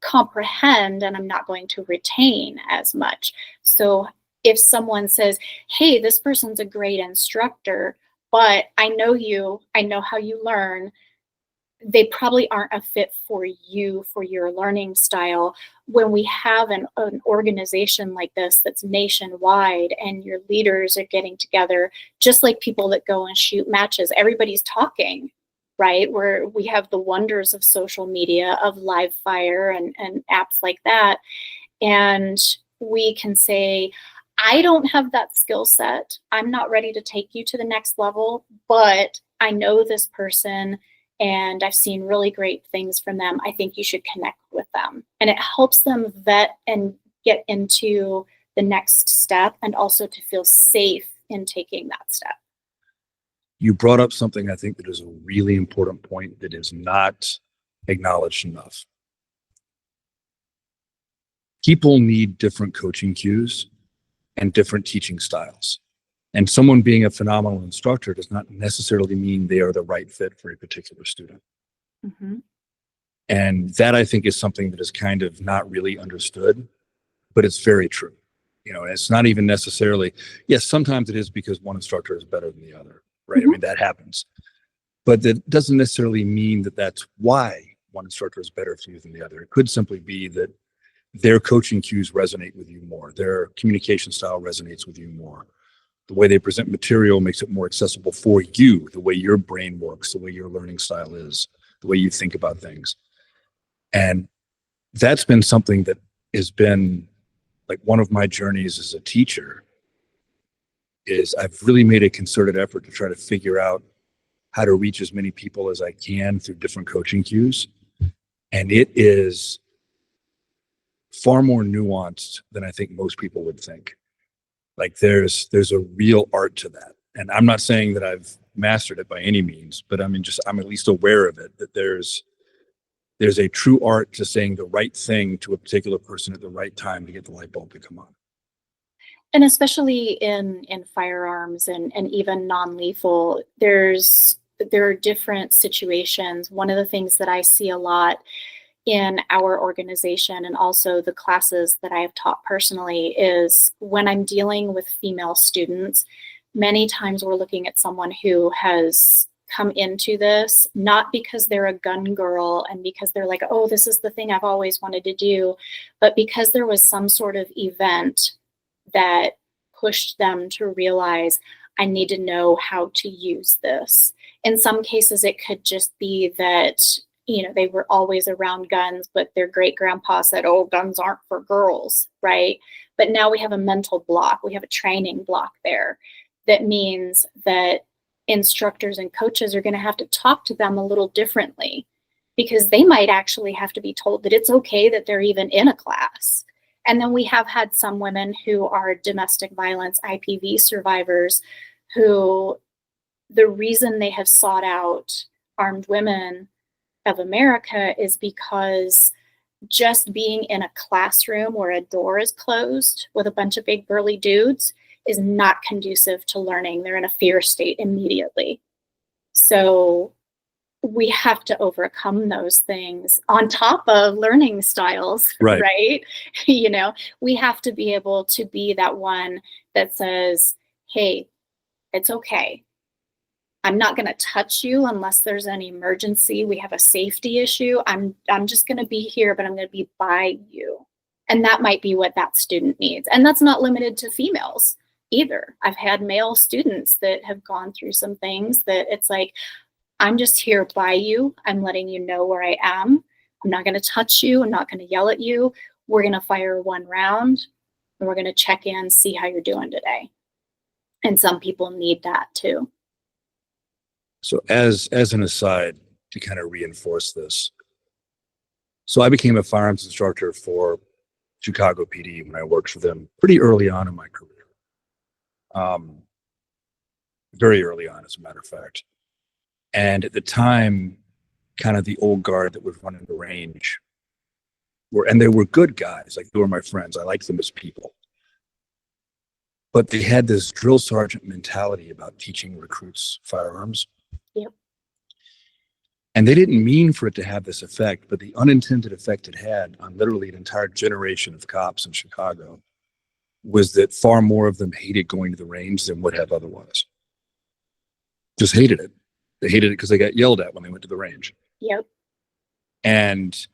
comprehend and I'm not going to retain as much. So if someone says, hey, this person's a great instructor, but I know you, I know how you learn, they probably aren't a fit for you, for your learning style. When we have an organization like this that's nationwide and your leaders are getting together, just like people that go and shoot matches, everybody's talking, right? Where we have the wonders of social media, of live fire and apps like that. And we can say, I don't have that skill set. I'm not ready to take you to the next level, but I know this person and I've seen really great things from them. I think you should connect with them. And it helps them vet and get into the next step, and also to feel safe in taking that step. You brought up something I think that is a really important point that is not acknowledged enough. People need different coaching cues and different teaching styles. And someone being a phenomenal instructor does not necessarily mean they are the right fit for a particular student. Mm-hmm. And that, I think, is something that is kind of not really understood, but it's very true. It's not even necessarily, yes, sometimes it is because one instructor is better than the other, right? Mm-hmm. I mean, that happens. But that doesn't necessarily mean that that's why one instructor is better for you than the other. It could simply be that their coaching cues resonate with you more. Their communication style resonates with you more. The way they present material makes it more accessible for you, the way your brain works, the way your learning style is. the way you think about things. And that's been something that has been like one of my journeys as a teacher. Is I've really made a concerted effort to try to figure out how to reach as many people as I can through different coaching cues. And it is far more nuanced than I think most people would think. Like there's a real art to that. And I'm not saying that I've mastered it by any means, but I'm at least aware of it, that there's a true art to saying the right thing to a particular person at the right time to get the light bulb to come on. And especially in firearms and even non-lethal, there are different situations. One of the things that I see a lot in our organization and also the classes that I have taught personally is when I'm dealing with female students, many times we're looking at someone who has come into this not because they're a gun girl and because they're like, oh, this is the thing I've always wanted to do, but because there was some sort of event that pushed them to realize I need to know how to use this. In some cases, it could just be that, they were always around guns, but their great grandpa said, oh, guns aren't for girls, right? But now we have a mental block. We have a training block there. That means that instructors and coaches are going to have to talk to them a little differently because they might actually have to be told that it's okay that they're even in a class. And then we have had some women who are domestic violence IPV survivors who the reason they have sought out Armed Women of America is because just being in a classroom where a door is closed with a bunch of big burly dudes is not conducive to learning. They're in a fear state immediately. So we have to overcome those things on top of learning styles, right? We have to be able to be that one that says, hey, it's okay. I'm not going to touch you unless there's an emergency. We have a safety issue. I'm just going to be here, but I'm going to be by you. And that might be what that student needs. And that's not limited to females either. I've had male students that have gone through some things that it's like, I'm just here by you. I'm letting you know where I am. I'm not going to touch you. I'm not going to yell at you. We're going to fire one round and we're going to check in, see how you're doing today. And some people need that too. So as an aside to kind of reinforce this, so I became a firearms instructor for Chicago PD when I worked for them pretty early on in my career. Very early on, as a matter of fact. And at the time, kind of the old guard that was running the range and they were good guys, like they were my friends. I liked them as people. But they had this drill sergeant mentality about teaching recruits firearms. Yep. And they didn't mean for it to have this effect, but the unintended effect it had on literally an entire generation of cops in Chicago was that far more of them hated going to the range than would have otherwise. Just hated it. They hated it because they got yelled at when they went to the range. Yep. And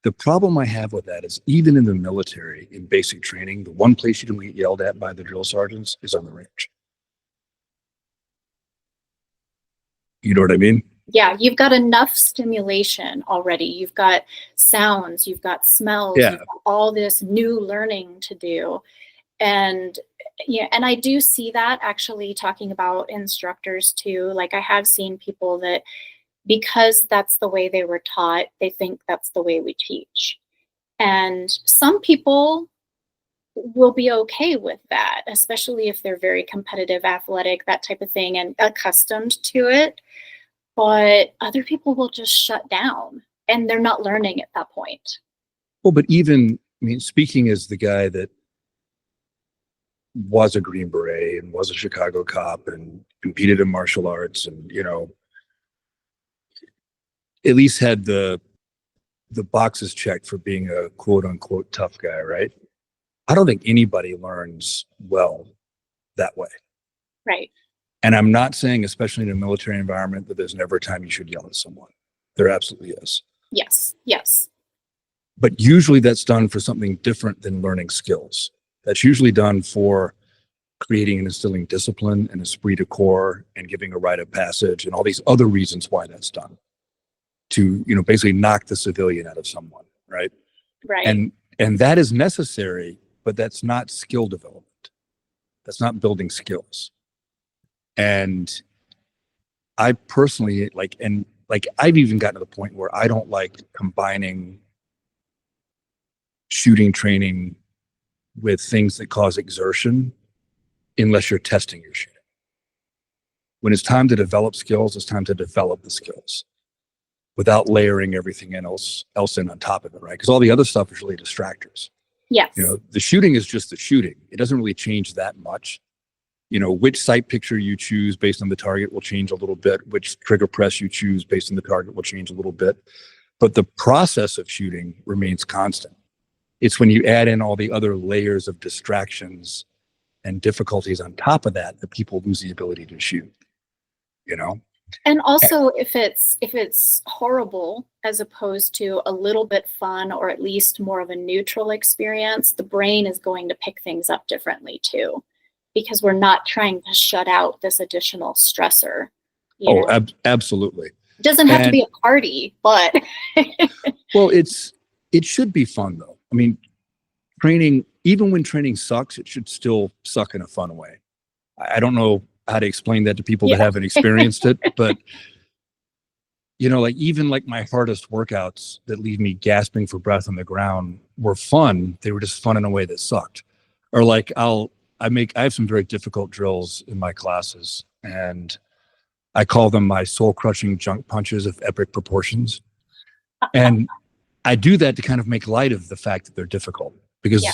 the problem I have with that is even in the military, in basic training, the one place you don't get yelled at by the drill sergeants is on the range. You know what I mean? Yeah, you've got enough stimulation already. You've got sounds, you've got smells, you've got all this new learning to do. And and I do see that actually talking about instructors too. Like I have seen people that because that's the way they were taught, they think that's the way we teach. And some people will be okay with that, especially if they're very competitive, athletic, that type of thing, and accustomed to it. But other people will just shut down and they're not learning at that point. Well, but even, speaking as the guy that was a Green Beret and was a Chicago cop and competed in martial arts and, at least had the boxes checked for being a quote unquote tough guy, right? I don't think anybody learns well that way. Right. And I'm not saying, especially in a military environment, that there's never a time you should yell at someone. There absolutely is. Yes. Yes. But usually that's done for something different than learning skills. That's usually done for creating and instilling discipline and esprit de corps and giving a rite of passage and all these other reasons why that's done to, basically knock the civilian out of someone, right? Right. And that is necessary, but that's not skill development. That's not building skills. And I personally I've even gotten to the point where I don't like combining shooting training with things that cause exertion unless you're testing your shooting. When it's time to develop skills, it's time to develop the skills without layering everything else in on top of it, right? Because all the other stuff is really distractors. Yes. The shooting is just the shooting. It doesn't really change that much. Which sight picture you choose based on the target will change a little bit. Which trigger press you choose based on the target will change a little bit. But the process of shooting remains constant. It's when you add in all the other layers of distractions and difficulties on top of that people lose the ability to shoot, And also if it's horrible as opposed to a little bit fun or at least more of a neutral experience, the brain is going to pick things up differently too, because we're not trying to shut out this additional stressor. Absolutely. It doesn't have to be a party, but well, it should be fun though. I mean, training, even when training sucks, it should still suck in a fun way. I don't know how to explain that to people that haven't experienced it, but even my hardest workouts that leave me gasping for breath on the ground were fun. They were just fun in a way that sucked. Or I have some very difficult drills in my classes, and I call them my soul crushing junk punches of epic proportions. And I do that to kind of make light of the fact that they're difficult, because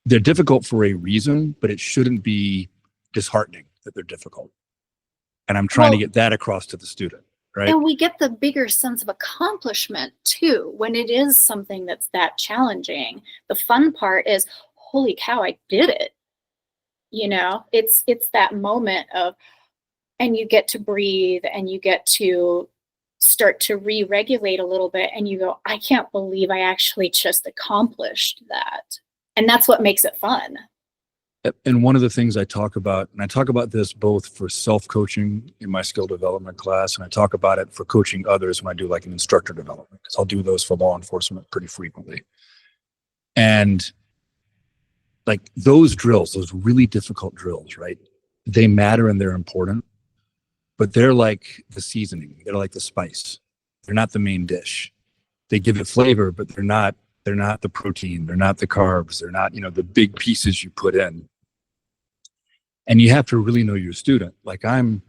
they're difficult for a reason, but it shouldn't be disheartening that they're difficult. And I'm trying to get that across to the student, right? And we get the bigger sense of accomplishment too when it is something that's that challenging. The fun part is, holy cow, I did it. It's that moment of, and you get to breathe and you get to start to re-regulate a little bit, and you go, I can't believe I actually just accomplished that. And that's what makes it fun. And one of the things I talk about, and I talk about this both for self-coaching in my skill development class, and I talk about it for coaching others when I do an instructor development, because I'll do those for law enforcement pretty frequently. And those drills, those really difficult drills, right? They matter and they're important, but they're like the seasoning. They're like the spice. They're not the main dish. They give it flavor, but they're not the protein. They're not the carbs. They're not, the big pieces you put in. And you have to really know your student. I'm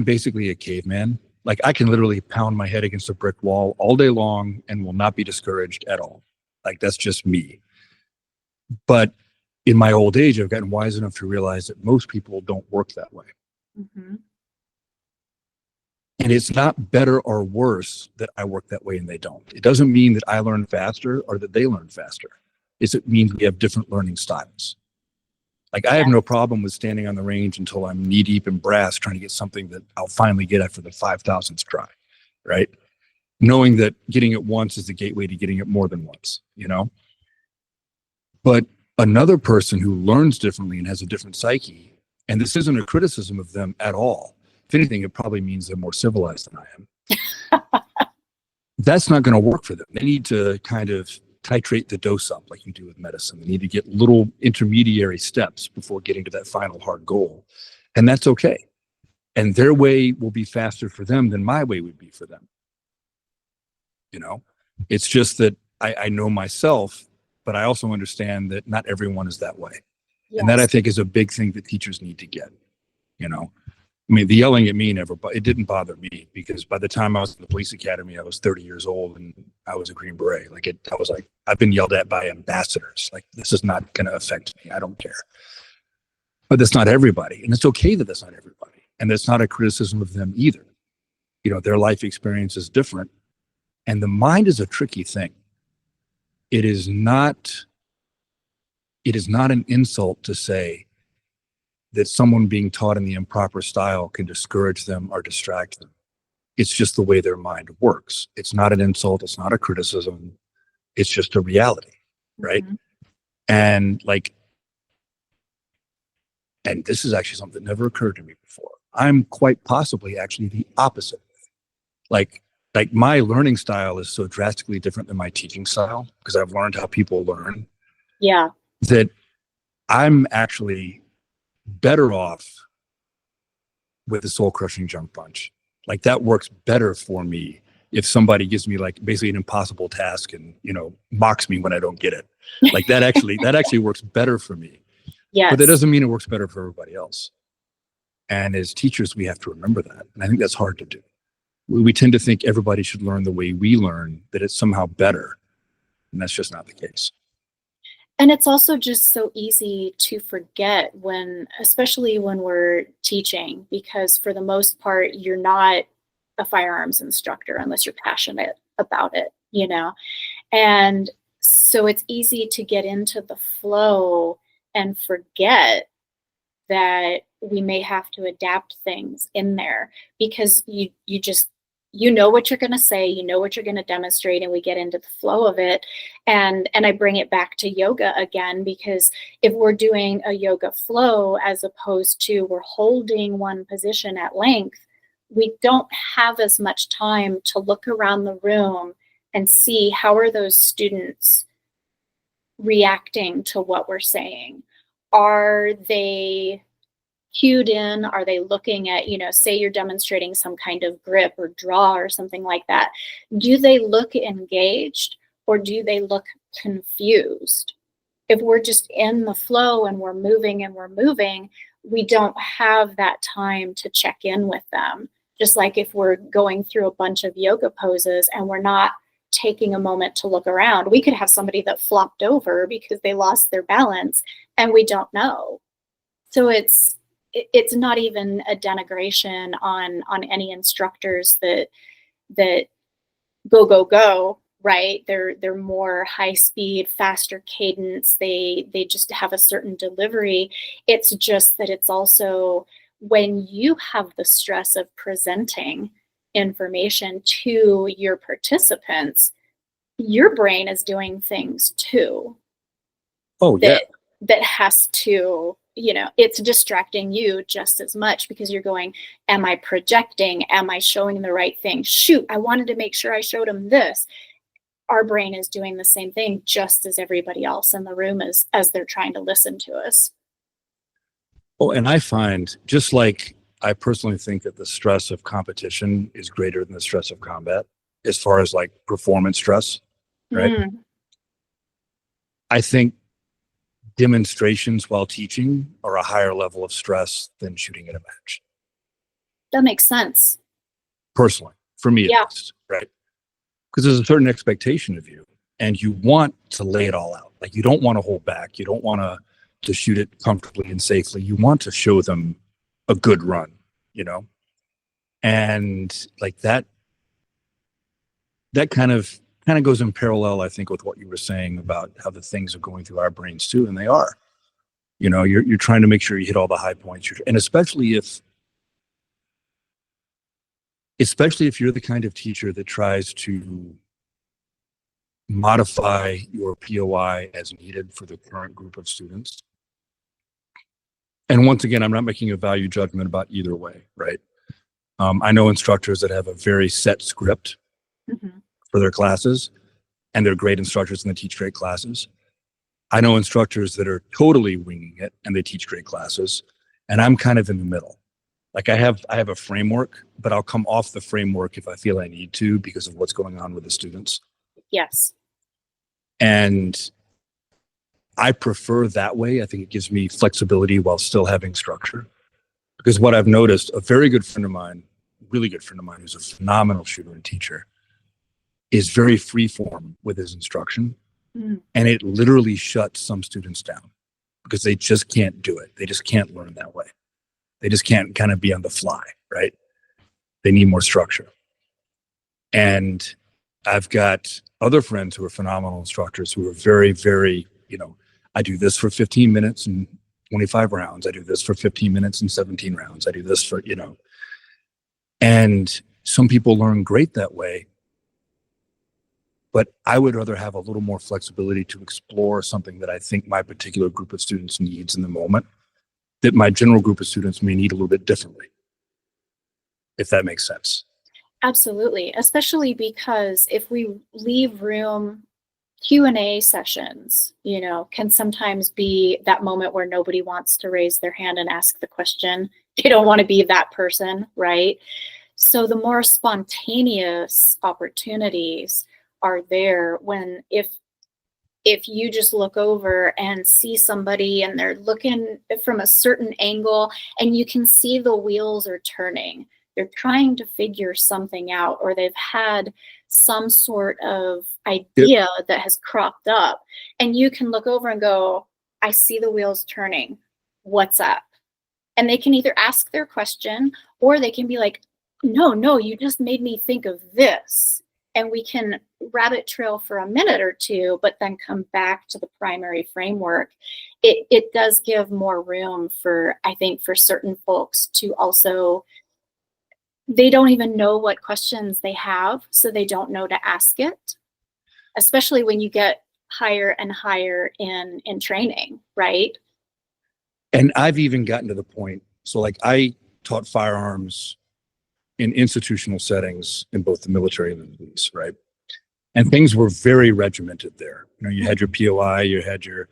basically a caveman. I can literally pound my head against a brick wall all day long and will not be discouraged at all. That's just me. But in my old age, I've gotten wise enough to realize that most people don't work that way. Mm-hmm. And it's not better or worse that I work that way and they don't. It doesn't mean that I learn faster or that they learn faster. It means we have different learning styles. I have no problem with standing on the range until I'm knee deep in brass trying to get something that I'll finally get after the 5,000th try, right? Knowing that getting it once is the gateway to getting it more than once, But another person who learns differently and has a different psyche, and this isn't a criticism of them at all. If anything, it probably means they're more civilized than I am. That's not going to work for them. They need to kind of titrate the dose up like you do with medicine. They need to get little intermediary steps before getting to that final hard goal. And that's okay. And their way will be faster for them than my way would be for them. It's just that I know myself, but I also understand that not everyone is that way. Yes. And that I think is a big thing that teachers need to get, the yelling at me it didn't bother me, because by the time I was in the police academy, I was 30 years old and I was a Green Beret. I was I've been yelled at by ambassadors. This is not going to affect me. I don't care. But that's not everybody. And it's okay that that's not everybody. And that's not a criticism of them either. Their life experience is different. And the mind is a tricky thing. It is not an insult to say that someone being taught in the improper style can discourage them or distract them. It's just the way their mind works. It's not an insult. It's not a criticism. It's just a reality, right? Mm-hmm. And And this is actually something that never occurred to me before. I'm quite possibly actually the opposite. Like, like my learning style is so drastically different than my teaching style because I've learned how people learn Yeah. that I'm actually better off with the soul crushing junk punch. Like that works better for me if somebody gives me like basically an impossible task and, you know, mocks me when I don't get it. Like that actually works better for me. But that Yes. doesn't mean it works better for everybody else. And as teachers, we have to remember that. And I think that's hard to do. We tend to think everybody should learn the way we learn, that it's somehow better. And that's just not the case. And it's also just so easy to forget when, especially when we're teaching, because for the most part, you're not a firearms instructor unless you're passionate about it, you know? And so it's easy to get into the flow and forget that we may have to adapt things in there because you just you know what you're going to say, you know what you're going to demonstrate, and we get into the flow of it. And I bring it back to yoga again, because if we're doing a yoga flow as opposed to we're holding one position at length, we don't have as much time to look around the room and see how are those students reacting to what we're saying. Are they cued in? Are they looking at, say you're demonstrating some kind of grip or draw or something like that? Do they look engaged or do they look confused? If we're just in the flow and we're moving, we don't have that time to check in with them. Just like if we're going through a bunch of yoga poses and we're not taking a moment to look around, we could have somebody that flopped over because they lost their balance and we don't know. So it's not even a denigration on any instructors that go, right? They're more high speed, faster cadence. They just have a certain delivery. It's just that it's also when you have the stress of presenting information to your participants, your brain is doing things too. Oh, yeah. That has to, it's distracting you just as much because you're going, am I projecting? Am I showing the right thing? Shoot, I wanted to make sure I showed them this. Our brain is doing the same thing just as everybody else in the room is as they're trying to listen to us. Oh, and I find, just like I personally think that the stress of competition is greater than the stress of combat as far as like performance stress, right? I think demonstrations while teaching are a higher level of stress than shooting at a match. That makes sense. Personally, for me, Yeah. at least, right? Because there's a certain expectation of you and you want to lay it all out. Like you don't want to hold back. You don't want to shoot it comfortably and safely. You want to show them a good run, and like that kind of goes in parallel, I think, with what you were saying about how the things are going through our brains too, and they are. You're trying to make sure you hit all the high points, and especially if you're the kind of teacher that tries to modify your POI as needed for the current group of students. And once again, I'm not making a value judgment about either way, right? I know instructors that have a very set script for their classes, and they're great instructors and they teach great classes. I know instructors that are totally winging it and they teach great classes, and I'm kind of in the middle. Like I have a framework, but I'll come off the framework if I feel I need to because of what's going on with the students. Yes. And I prefer that way. I think it gives me flexibility while still having structure. Because what I've noticed, a very good friend of mine, really good friend of mine, who's a phenomenal shooter and teacher, is very freeform with his instruction. And it literally shuts some students down because they just can't do it. They just can't learn that way. They just can't kind of be on the fly, right? They need more structure. And I've got other friends who are phenomenal instructors who are very, very, I do this for 15 minutes and 25 rounds. I do this for 15 minutes and 17 rounds. I do this for, and some people learn great that way. But I would rather have a little more flexibility to explore something that I think my particular group of students needs in the moment. that my general group of students may need a little bit differently, if that makes sense. Absolutely, especially because if we leave room, Q&A sessions, can sometimes be that moment where nobody wants to raise their hand and ask the question. They don't want to be that person, right? So the more spontaneous opportunities are there when if you just look over and see somebody and they're looking from a certain angle and you can see the wheels are turning. They're trying to figure something out, or they've had some sort of idea that has cropped up, and you can look over and go, I see the wheels turning. What's up? And they can either ask their question, or they can be like, no, you just made me think of this. And we can rabbit trail for a minute or two, but then come back to the primary framework. It does give more room for, I think, for certain folks to also, they don't even know what questions they have, so they don't know to ask it, especially when you get higher and higher in training, right? And I've even gotten to the point, so like I taught firearms in institutional settings in both the military and the police, right? And things were very regimented there. You had your POI, you had your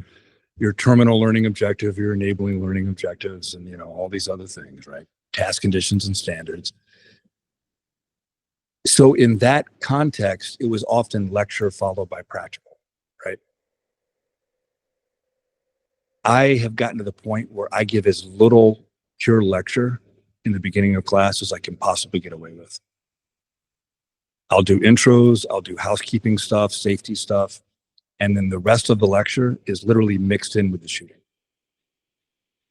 terminal learning objective, your enabling learning objectives, and all these other things, right? Task conditions and standards. So in that context, it was often lecture followed by practical, right? I have gotten to the point where I give as little pure lecture in the beginning of class as I can possibly get away with. I'll do intros, I'll do housekeeping stuff, safety stuff, and then the rest of the lecture is literally mixed in with the shooting.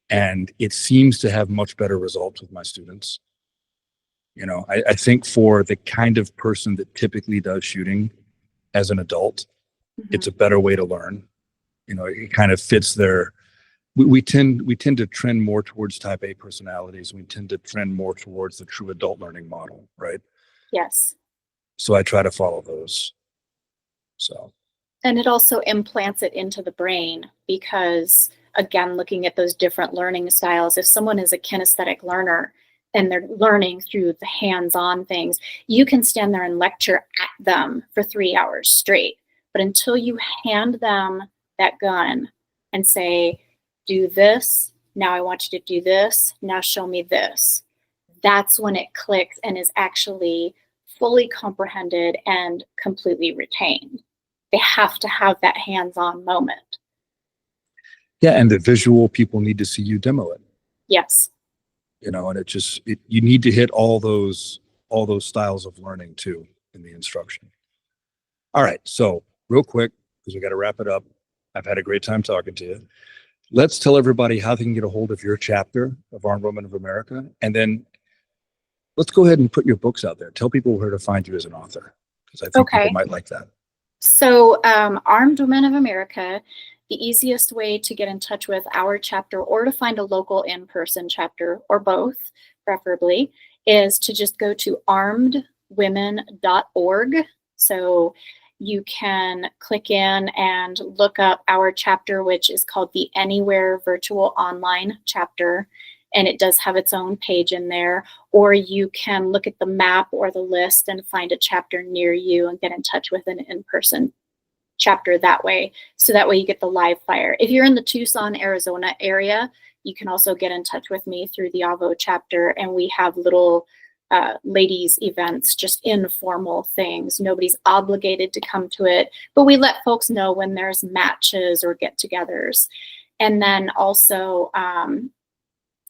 And it seems to have much better results with my students. I think for the kind of person that typically does shooting as an adult, it's a better way to learn. It kind of fits their, we tend to trend more towards type A personalities. We tend to trend more towards the true adult learning model, right? Yes. So I try to follow those. So. And it also implants it into the brain because, again, looking at those different learning styles, if someone is a kinesthetic learner and they're learning through the hands-on things, you can stand there and lecture at them for 3 hours straight. But until you hand them that gun and say, do this, now I want you to do this, now show me this, that's when it clicks and is actually fully comprehended and completely retained. They have to have that hands-on moment. Yeah, and the visual, people need to see you demo it. Yes. And you need to hit all those styles of learning too in the instruction. All right, so real quick, because we got to wrap it up. I've had a great time talking to you. Let's tell everybody how they can get a hold of your chapter of Armed Women of America, and then let's go ahead and put your books out there. Tell people where to find you as an author, because I think people might like that. So Armed Women of America, the easiest way to get in touch with our chapter or to find a local in-person chapter, or both preferably, is to just go to armedwomen.org. So you can click in and look up our chapter, which is called the Anywhere Virtual Online Chapter. And it does have its own page in there. Or you can look at the map or the list and find a chapter near you and get in touch with an in-person chapter that way. So that way you get the live fire. If you're in the Tucson, Arizona area, you can also get in touch with me through the AVO chapter. And we have little ladies events, just informal things. Nobody's obligated to come to it, but we let folks know when there's matches or get-togethers. And then also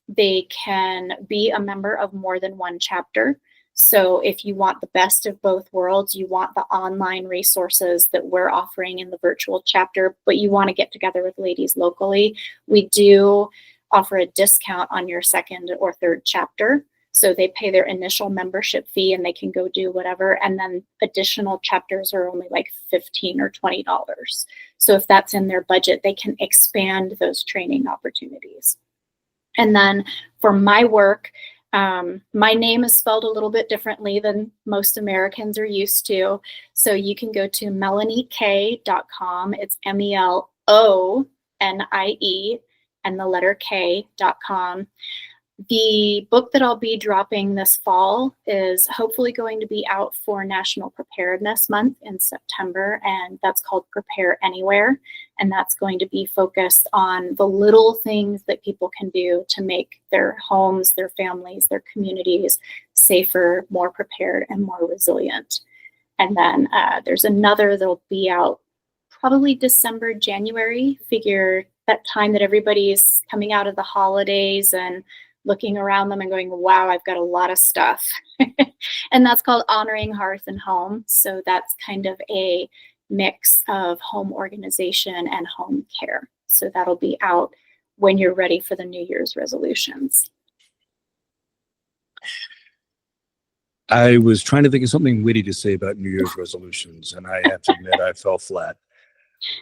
they can be a member of more than one chapter. So if you want the best of both worlds, you want the online resources that we're offering in the virtual chapter, but you want to get together with ladies locally, we do offer a discount on your second or third chapter. So they pay their initial membership fee and they can go do whatever. And then additional chapters are only like $15 or $20. So if that's in their budget, they can expand those training opportunities. And then for my work, my name is spelled a little bit differently than most Americans are used to. So you can go to meloniek.com. It's MELONIE, and the letter K.com. The book that I'll be dropping this fall is hopefully going to be out for National Preparedness Month in September, and that's called Prepare Anywhere. And that's going to be focused on the little things that people can do to make their homes, their families, their communities safer, more prepared, and more resilient. And then there's another that'll be out probably December, January. Figure that time that everybody's coming out of the holidays and looking around them and going, wow, I've got a lot of stuff. And that's called Honoring Hearth and Home. So that's kind of a mix of home organization and home care. So that'll be out when you're ready for the New Year's resolutions. I was trying to think of something witty to say about New Year's resolutions, and I have to admit I fell flat.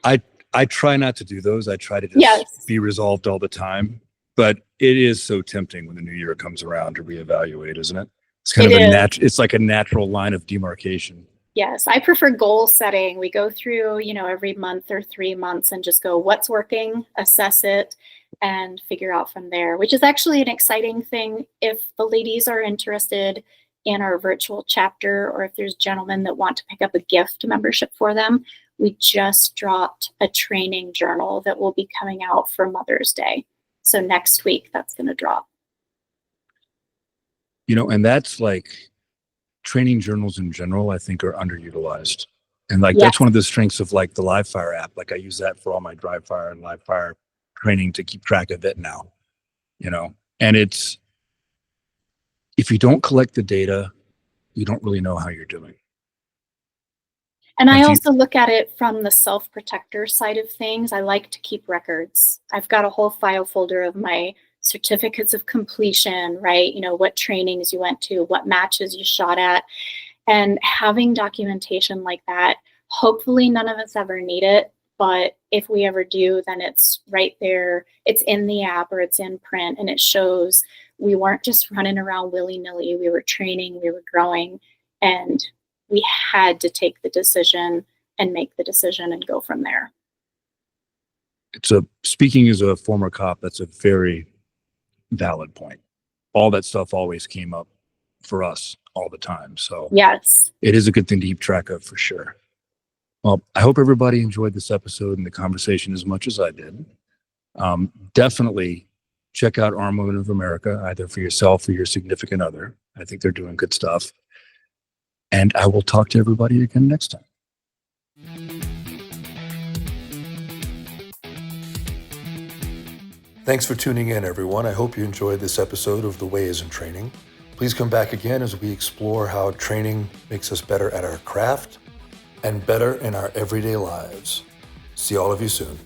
I try not to do those. I try to just be resolved all the time. But it is so tempting when the new year comes around to reevaluate, isn't it? It's kind of it's like a natural line of demarcation. Yes, I prefer goal setting. We go through, every month or 3 months and just go, what's working, assess it, and figure out from there, which is actually an exciting thing. If the ladies are interested in our virtual chapter, or if there's gentlemen that want to pick up a gift membership for them, we just dropped a training journal that will be coming out for Mother's Day. So next week, that's going to drop. And that's like training journals in general, I think, are underutilized. And that's one of the strengths of like the live fire app. Like I use that for all my dry fire and live fire training to keep track of it now, and it's, if you don't collect the data, you don't really know how you're doing. And I also look at it from the self-protector side of things. I like to keep records. I've got a whole file folder of my certificates of completion, right? What trainings you went to, what matches you shot at, and having documentation like that. Hopefully none of us ever need it, but if we ever do, then it's right there. It's in the app or it's in print, and it shows we weren't just running around willy-nilly. We were training, we were growing, and we had to take the decision and make the decision and go from there. Speaking as a former cop, that's a very valid point. All that stuff always came up for us all the time. So yes, it is a good thing to keep track of for sure. Well, I hope everybody enjoyed this episode and the conversation as much as I did. Definitely check out Armed Women of America, either for yourself or your significant other. I think they're doing good stuff. And I will talk to everybody again next time. Thanks for tuning in, everyone. I hope you enjoyed this episode of The Way is in Training. Please come back again as we explore how training makes us better at our craft and better in our everyday lives. See all of you soon.